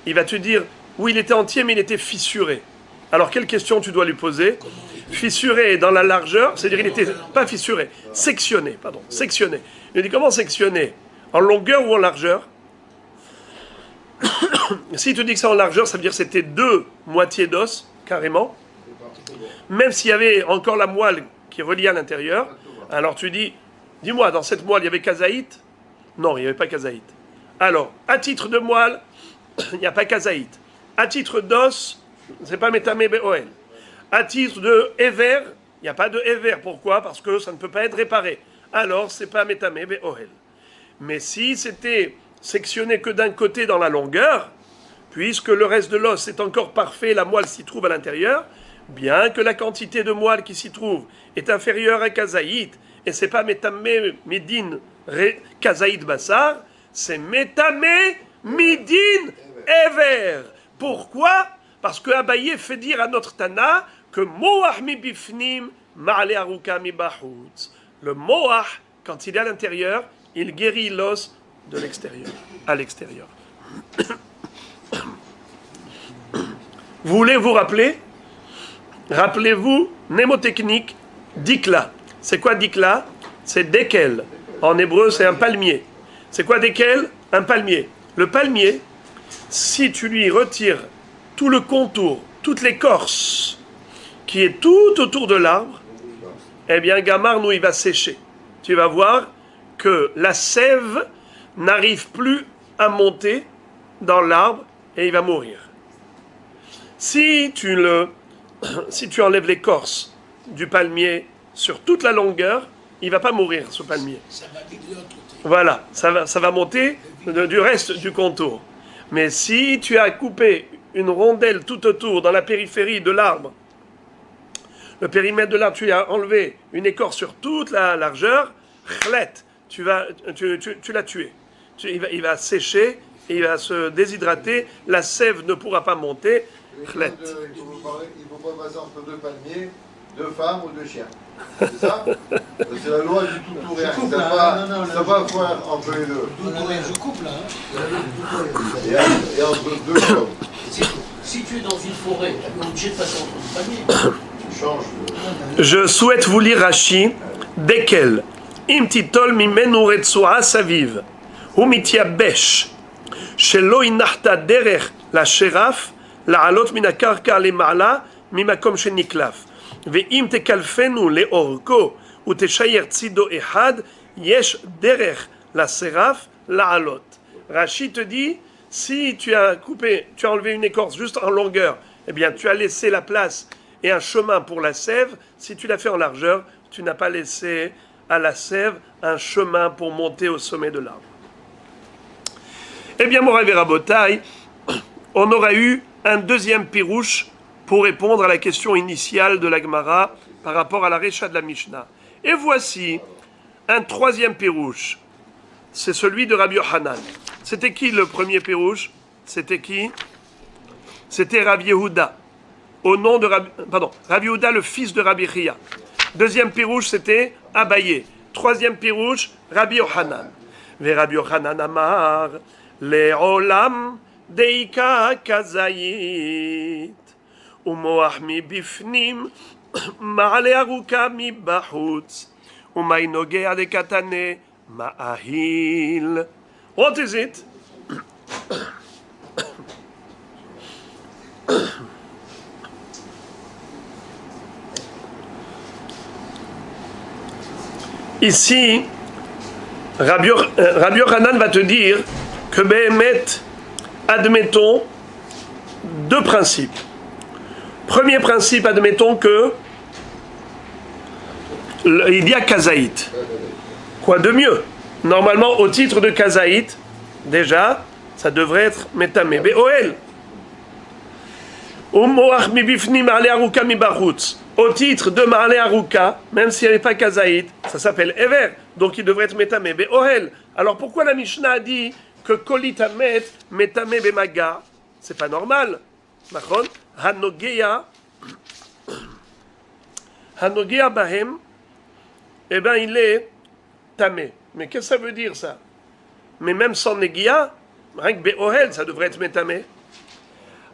[SPEAKER 1] Il va te dire, oui, il était entier, mais il était fissuré. Alors, quelle question tu dois lui poser? Fissuré dans la largeur, c'est-à-dire il n'était pas fissuré, sectionné, pardon, sectionné. Il lui dit, comment sectionné? En longueur ou en largeur? S'il te dit que c'est en largeur, ça veut dire que c'était deux moitiés d'os, carrément. Même s'il y avait encore la moelle qui est reliée à l'intérieur, alors tu dis, dis-moi, dans cette moelle, il y avait kazaït? Non, il n'y avait pas kazaït. Alors, à titre de moelle, il n'y a pas kazaït. À titre d'os, c'est pas métamé be'oel. À titre de éver, il n'y a pas de éver. Pourquoi? Parce que ça ne peut pas être réparé. Alors, c'est pas métamé be'oel. Mais si c'était sectionné que d'un côté dans la longueur, puisque le reste de l'os est encore parfait, la moelle s'y trouve à l'intérieur, bien que la quantité de moelle qui s'y trouve est inférieure à kazaït, et c'est pas métamé midin kazaït bassar, c'est métamé midin ever. Pourquoi? Parce que Abaye fait dire à notre Tana que moach mi bifnim ma'ale aruka mi bahut. Le moach, quand il est à l'intérieur, il guérit l'os de l'extérieur, à l'extérieur. Vous voulez vous rappeler? Rappelez-vous, mnémotechnique, dikla. C'est quoi dikla? C'est dekel. En hébreu, c'est un palmier. C'est quoi dekel? Un palmier. Le palmier, si tu lui retires tout le contour, toute l'écorce qui est tout autour de l'arbre, eh bien, Gamar, nous, il va sécher. Tu vas voir que la sève n'arrive plus à monter dans l'arbre et il va mourir. Si tu enlèves l'écorce du palmier sur toute la longueur, il ne va pas mourir, ce palmier. Voilà, ça va monter du reste du contour. Mais si tu as coupé une rondelle tout autour, dans la périphérie de l'arbre, le périmètre de l'arbre, tu as enlevé une écorce sur toute la largeur, tu l'as tué. Il va sécher, il va se déshydrater, la sève ne pourra pas monter.
[SPEAKER 2] Il ne faut pas passer entre deux palmiers, deux femmes ou deux chiens. C'est ça? C'est la loi du tout ou rien. Ça ne va pas faire entre les deux.
[SPEAKER 3] Je coupe là.
[SPEAKER 2] Et entre deux choses.
[SPEAKER 3] Si tu es dans une forêt, tu es obligé de passer entre deux palmiers.
[SPEAKER 2] Tu changes.
[SPEAKER 1] Je souhaite vous lire Rashi, Dekel, Im titol mimenu retsua saviv, hu mityabesh, shelo inachta derech la sheraf, la alot min akarka lema'ala, ממקום שנקלף. ואם תקלפנו לאורכו ותשייר צידו אחד, יש דרך לשרף לעלות. Rashi te dit, si tu as enlevé une écorce juste en longueur, eh bien tu as laissé la place et un chemin pour la sève. Si tu l'as fait en largeur, tu n'as pas laissé à la sève un chemin pour monter au sommet de l'arbre. Eh bien, Morav et Rabotai, on aura eu un deuxième pirouche pour répondre à la question initiale de la Gemara par rapport à la Recha de la Mishnah. Et voici un troisième pirouche. C'est celui de Rabbi Yochanan. C'était qui le premier pirouche? C'était qui? C'était Rabbi Yehuda. Au nom de Rabbi Yehuda, le fils de Rabbi Chia. Deuxième pirouche, c'était Abaye. Troisième pirouche, Rabbi Yochanan. Ve Rabbi Yochanan amar le'olam deika kazayit umoach mi bifnim ma'ale aruka mi bachutz umay nogea de katane ma'ahil. What is it? Ici, Rabbi Yochanan va te dire que Béhémet, admettons deux principes. Premier principe, admettons que il y a kazaït. Quoi de mieux? Normalement, au titre de kazaït, déjà, ça devrait être metamé. Be'oel. Umoach mi bifni ma'ale aruka mi bachutz. Au titre de Ma'ale Aruka, même s'il n'y avait pas Kazaït, ça s'appelle Ever, donc il devrait être Metame Be'ohel. Alors pourquoi la Mishnah a dit que Kolitamet Metame Bemaga? C'est pas normal. Hanogeya Bahem, eh bien il est Tamé. Mais qu'est-ce que ça veut dire ça? Mais même sans Negia, rien que Be'ohel, ça devrait être Metame.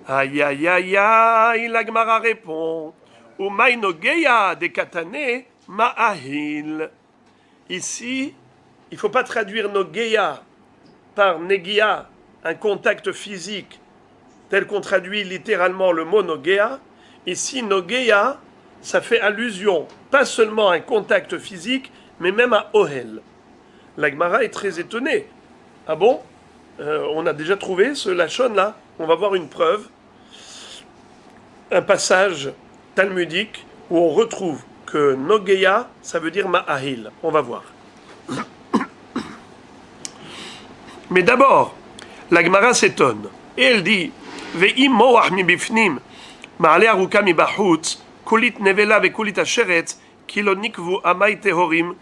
[SPEAKER 1] Aïe aïe aïe aïe, la Gemara répond. De katane ma'ahil. Ici, il ne faut pas traduire nogeya par negia, un contact physique, tel qu'on traduit littéralement le mot nogeya. Ici, nogeya, ça fait allusion, pas seulement à un contact physique, mais même à ohel. La Gemara est très étonnée. Ah bon? On a déjà trouvé ce lachon là. On va voir une preuve. Un passage talmudique où on retrouve que Nogeya, ça veut dire Ma'ahil. On va voir. Mais d'abord, la Gemara s'étonne. Et elle dit Ve'im moach mi bifnim, ma'ale aruka mi bachutz, kulit nevela ve kulit asheretz, kilo nikvu amay tehorim.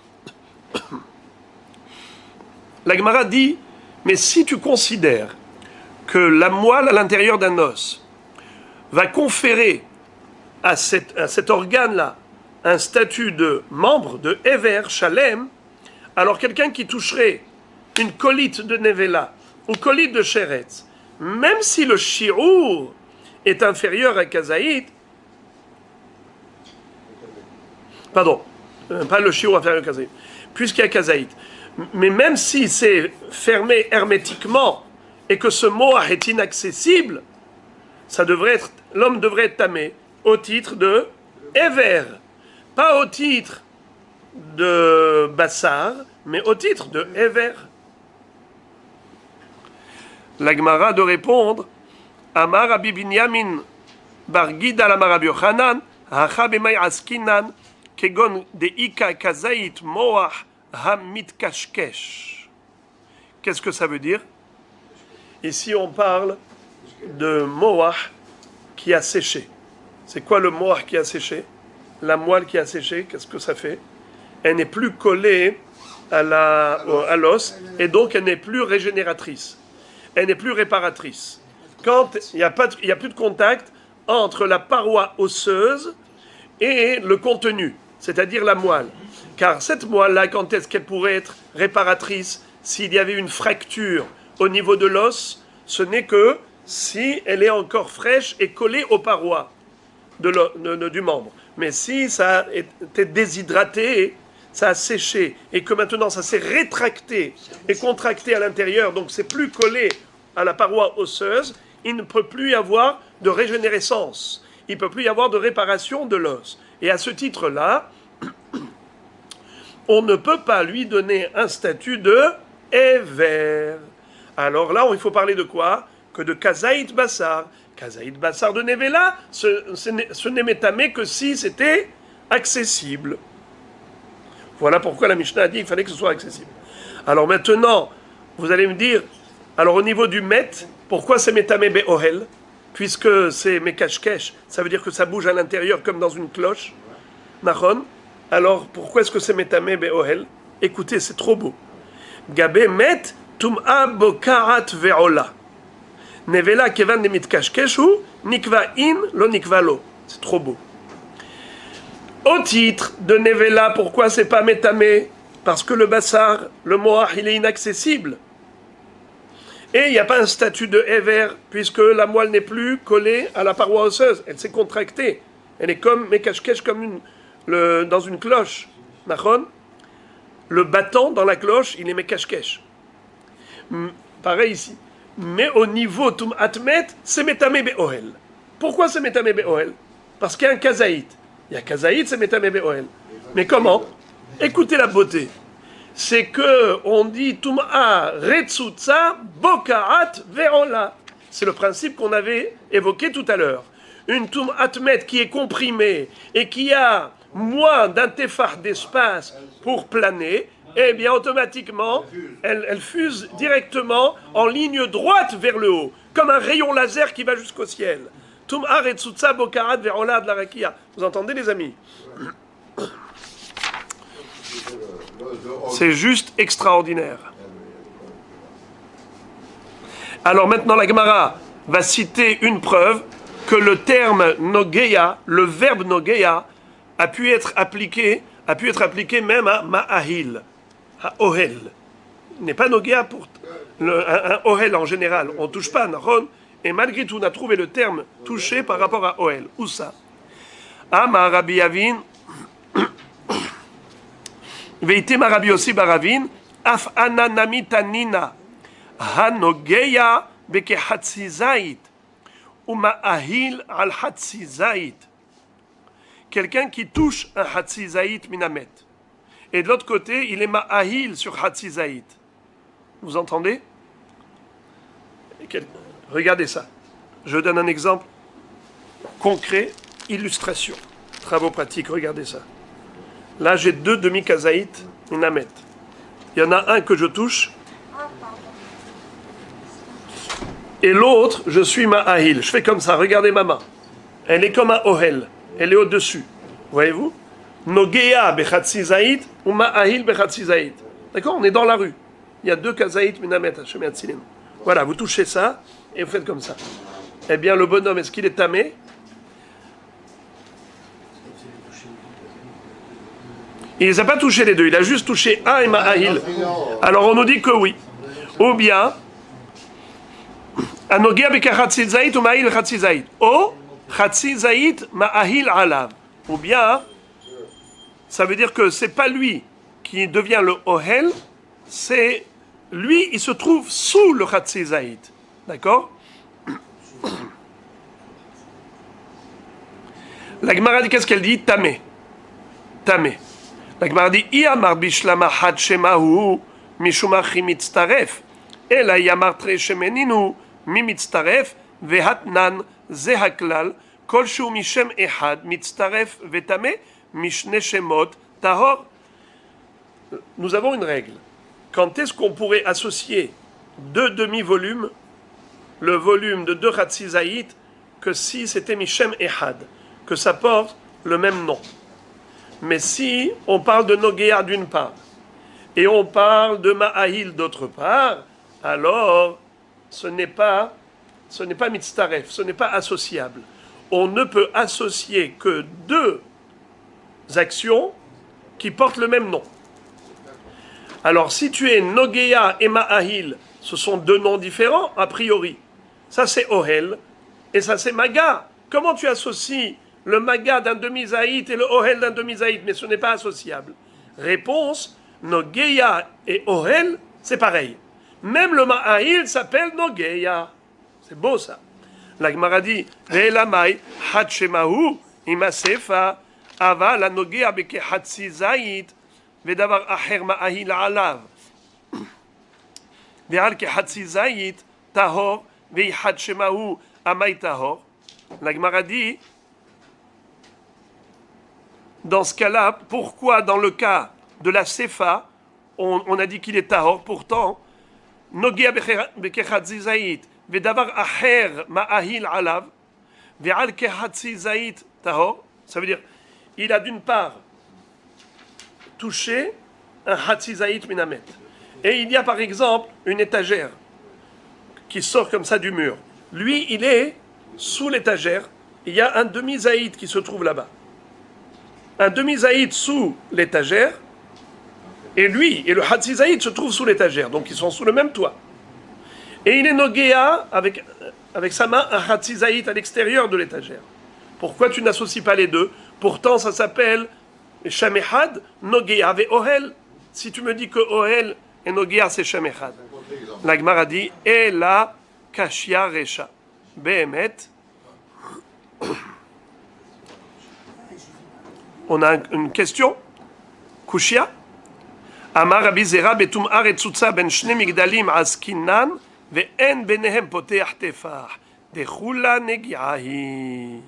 [SPEAKER 1] La Gemara dit mais si tu considères que la moelle à l'intérieur d'un os va conférer à cet organe-là un statut de membre, de Ever, Shalem, alors quelqu'un qui toucherait une colite de Nevela ou colite de Sheretz, même si le Shi'ur est inférieur à Kazaït, pardon, pas le Shi'ur inférieur à Kazaït, puisqu'il y a Kazaït, mais même si c'est fermé hermétiquement et que ce mot est inaccessible, l'homme devrait être tamé au titre de Ever, pas au titre de Bassar, mais au titre de Ever. La Gemara de répondre Amar Rabbi Binyamin bar Gidal Amar Rabbi Yochanan hacha b'may askinan kegon deika kazait moach hamit kashkesh. Qu'est-ce que ça veut dire? Ici on parle de moach qui a séché. C'est quoi le moach qui a séché? La moelle qui a séché, qu'est-ce que ça fait? Elle n'est plus collée à l'os et donc elle n'est plus régénératrice. Elle n'est plus réparatrice. Quand il n'y a plus de contact entre la paroi osseuse et le contenu, c'est-à-dire la moelle. Car cette moelle-là, quand est-ce qu'elle pourrait être réparatrice? S'il y avait une fracture au niveau de l'os, ce n'est que si elle est encore fraîche et collée aux parois du membre. Mais si ça était déshydraté, ça a séché, et que maintenant ça s'est rétracté et contracté à l'intérieur, donc c'est plus collé à la paroi osseuse, il ne peut plus y avoir de régénérescence. il ne peut plus y avoir de réparation de l'os. Et à ce titre-là, on ne peut pas lui donner un statut de Ever. Alors là, il faut parler de quoi? Que de Kazaït Bassar. Kazaït Bassar de Nevela, ce n'est métamé que si c'était accessible. Voilà pourquoi la Mishnah a dit qu'il fallait que ce soit accessible. Alors maintenant, vous allez me dire, alors au niveau du Met, pourquoi c'est métamé Be'ohel? Puisque c'est Mekashkesh, ça veut dire que ça bouge à l'intérieur comme dans une cloche. Nahon. Alors pourquoi est-ce que c'est métamé Be'ohel? Écoutez, c'est trop beau. Gabé Met Tum'a Bokarat Ve'ola. Nevela Kevan Demit Kashkeshu, Nikva In, Lo Nikva Lo. C'est trop beau. Au titre de Nevela, pourquoi c'est pas métamé? Parce que le bassar, le moah, il est inaccessible. Et il n'y a pas un statut de Ever, puisque la moelle n'est plus collée à la paroi osseuse. Elle s'est contractée. Elle est comme Mekashkesh, comme dans une cloche. Nachon? Le battant dans la cloche, il est Mekashkesh. Pareil ici. Mais au niveau Tum Atmet, c'est Metame Be'ohel. Pourquoi c'est Metame Be'ohel? Parce qu'il y a un Kazaït. Il y a Kazaït, c'est Metame Be'ohel. Mais comment? Écoutez la beauté. C'est que on dit Tum'a Retsutsa Bokarat Ve'ola. C'est le principe qu'on avait évoqué tout à l'heure. Une Tum Atmet qui est comprimée et qui a moins d'un tefar d'espace pour planer, eh bien automatiquement, elle fuse directement en ligne droite vers le haut, comme un rayon laser qui va jusqu'au ciel. Tum'a Retsutsa Bokarat Ve'ola de la Rakia. Vous entendez les amis? C'est juste extraordinaire. Alors maintenant, la Gemara va citer une preuve que le terme nogeya, le verbe nogeya, a pu être appliqué même à ma'ahil, à ohel. Il n'est pas nogeya pour un ohel en général. On ne touche pas à Nahon, et malgré tout, on a trouvé le terme touché par rapport à ohel. Où ça? Ama Rabbi Yavin. Veitema Rabbi Yossi Baravin, af ananami tanina, hanogeya beke hatzizait, ou ma'ahil al hatzizait. Quelqu'un qui touche un hatzizait minamet. Et de l'autre côté, il est ma'ahil sur hatzizait. Vous entendez? Regardez ça. Je donne un exemple concret, illustration. Travaux pratiques, regardez ça. Là, j'ai deux demi-kazaït, une amet. Il y en a un que je touche. Et l'autre, je suis ma'ahil. Je fais comme ça, regardez ma main. Elle est comme un ohel. Elle est au-dessus. Voyez-vous? Nogeya bechatzizaït ou ma'ahil bechatzizaït. D'accord? On est dans la rue. Il y a deux kazaït, une amet, voilà, vous touchez ça et vous faites comme ça. Eh bien, le bonhomme, est-ce qu'il est tamé? Il ne les a pas touchés les deux, il a juste touché un et ma'ahil. Alors on nous dit que oui. Ou bien, anogea beka chatzizait ou ma'ahil chatzizait. Ou chatzizait ma'ahil alav. Ou bien, ça veut dire que c'est pas lui qui devient le ohel, c'est lui, il se trouve sous le chatzizait. D'accord? La Gemara dit, qu'est-ce qu'elle dit? Tamé. Tamé. La Gemara dit, Iyamar bishlama had shemahu mishumachi mitztaref, ela yamar tre shemeninu mi mitztaref vehatnan zehaklal kol shu mishem ehad mitztaref vetame mishne shemot tahor. Nous avons une règle. Quand est-ce qu'on pourrait associer deux demi-volumes, le volume de deux Chatzizait, que si c'était Mishem Ehad, que ça porte le même nom? Mais si on parle de Nogeya d'une part, et on parle de Ma'ahil d'autre part, alors ce n'est pas mitztaref, ce n'est pas associable. On ne peut associer que deux actions qui portent le même nom. Alors si tu es Nogeya et Ma'ahil, ce sont deux noms différents a priori. Ça c'est Ohel, et ça c'est Maga. Comment tu associes le Maga d'un demi-zaït et le Ohel d'un demi-zaït, mais ce n'est pas associable? Réponse, Nogeya et Ohel, c'est pareil. Même le Ma'ahil s'appelle Nogeya. C'est beau ça. La Gemara dit, Ve'elamai hatshemahu imasefa ava la nogea beke hatsi zayit vedavar acher ma'ahil alav. Ve'al ke hatsi zayit tahor ve'ihad shemahu amay tahor. La Gemara dit, dans ce cas-là, pourquoi dans le cas de la sefa, on a dit qu'il est tahor, pourtant, nogea beke hatsi zayit vedavar acher ma'ahil alav ve'al ke hatsi zayit tahor. Ça veut dire, il a d'une part touché un hatsi zayit minamet. Et il y a par exemple une étagère qui sort comme ça du mur. Lui, il est sous l'étagère. Il y a un demi-zaïd qui se trouve là-bas. Un demi-zaïd sous l'étagère. Et lui, et le hatsi zaïd se trouvent sous l'étagère. Donc ils sont sous le même toit. Et il est nogea avec sa main un hatsi zaïd à l'extérieur de l'étagère. Pourquoi tu n'associes pas les deux? Pourtant, ça s'appelle Shamehad, Nogea ve Ohel. Si tu me dis que Ohel et Nogea, c'est Shamehad. La Gemara dit, et la Kashia Resha. Behemet. On a une question. Kushia. Amar Rabbi Zera betum aretzutza ben shne migdalim askinan ve en benehem poteach tefah. Dechula negiahi.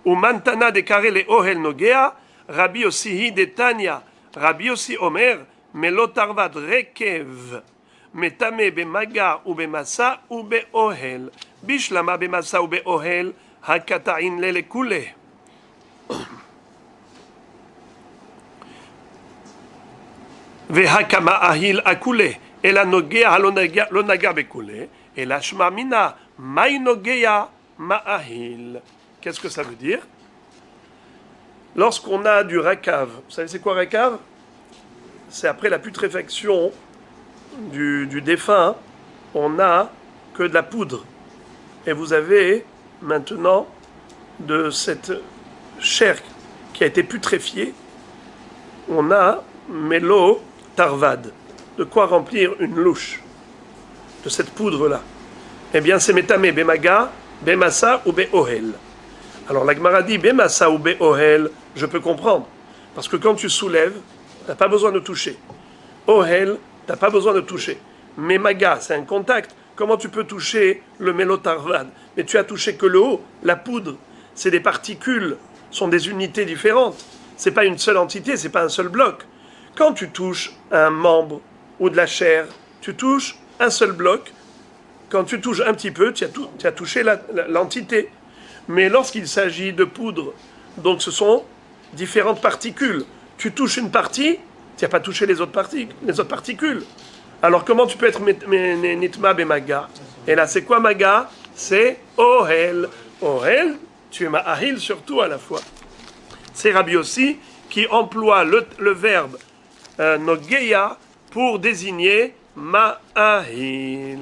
[SPEAKER 1] Umantana de kare le ohel nogea, Rabbi Yossi de Tanya, Rabbi Yossi Omer, melotarvad rekev, metame bemaga ou bemasa ou be ohel, bishlama bemasa ou be ohel, hakatahin lele kule. Vehakama ahil akule, et la nogea lonaga bekule, et la shmamina, mai nogea ma'ahil. Qu'est-ce que ça veut dire? Lorsqu'on a du rakav, vous savez c'est quoi rakav? C'est après la putréfaction du défunt, on n'a que de la poudre. Et vous avez maintenant de cette chair qui a été putréfiée, on a mélo tarvad, de quoi remplir une louche, de cette poudre-là. Eh bien c'est metame bemaga, bemasa ou beohel. Alors la Gemara dit Bemasa ou Be'ohel, je peux comprendre. Parce que quand tu soulèves, tu n'as pas besoin de toucher. Ohel, tu n'as pas besoin de toucher. Mais Maga, c'est un contact. Comment tu peux toucher le mélotarvad? Mais tu as touché que le haut, la poudre. C'est des particules, sont des unités différentes. C'est pas une seule entité, c'est pas un seul bloc. Quand tu touches un membre ou de la chair, tu touches un seul bloc. Quand tu touches un petit peu, tu as touché l'entité. Mais lorsqu'il s'agit de poudre, donc ce sont différentes particules. Tu touches une partie, tu n'as pas touché les autres particules. Alors comment tu peux être nitma bemaga? Et là, c'est quoi maga? C'est ohel. Ohel, tu es ma'ahil surtout à la fois. C'est Rabbi Yossi qui emploie le verbe nogeya pour désigner ma'ahil.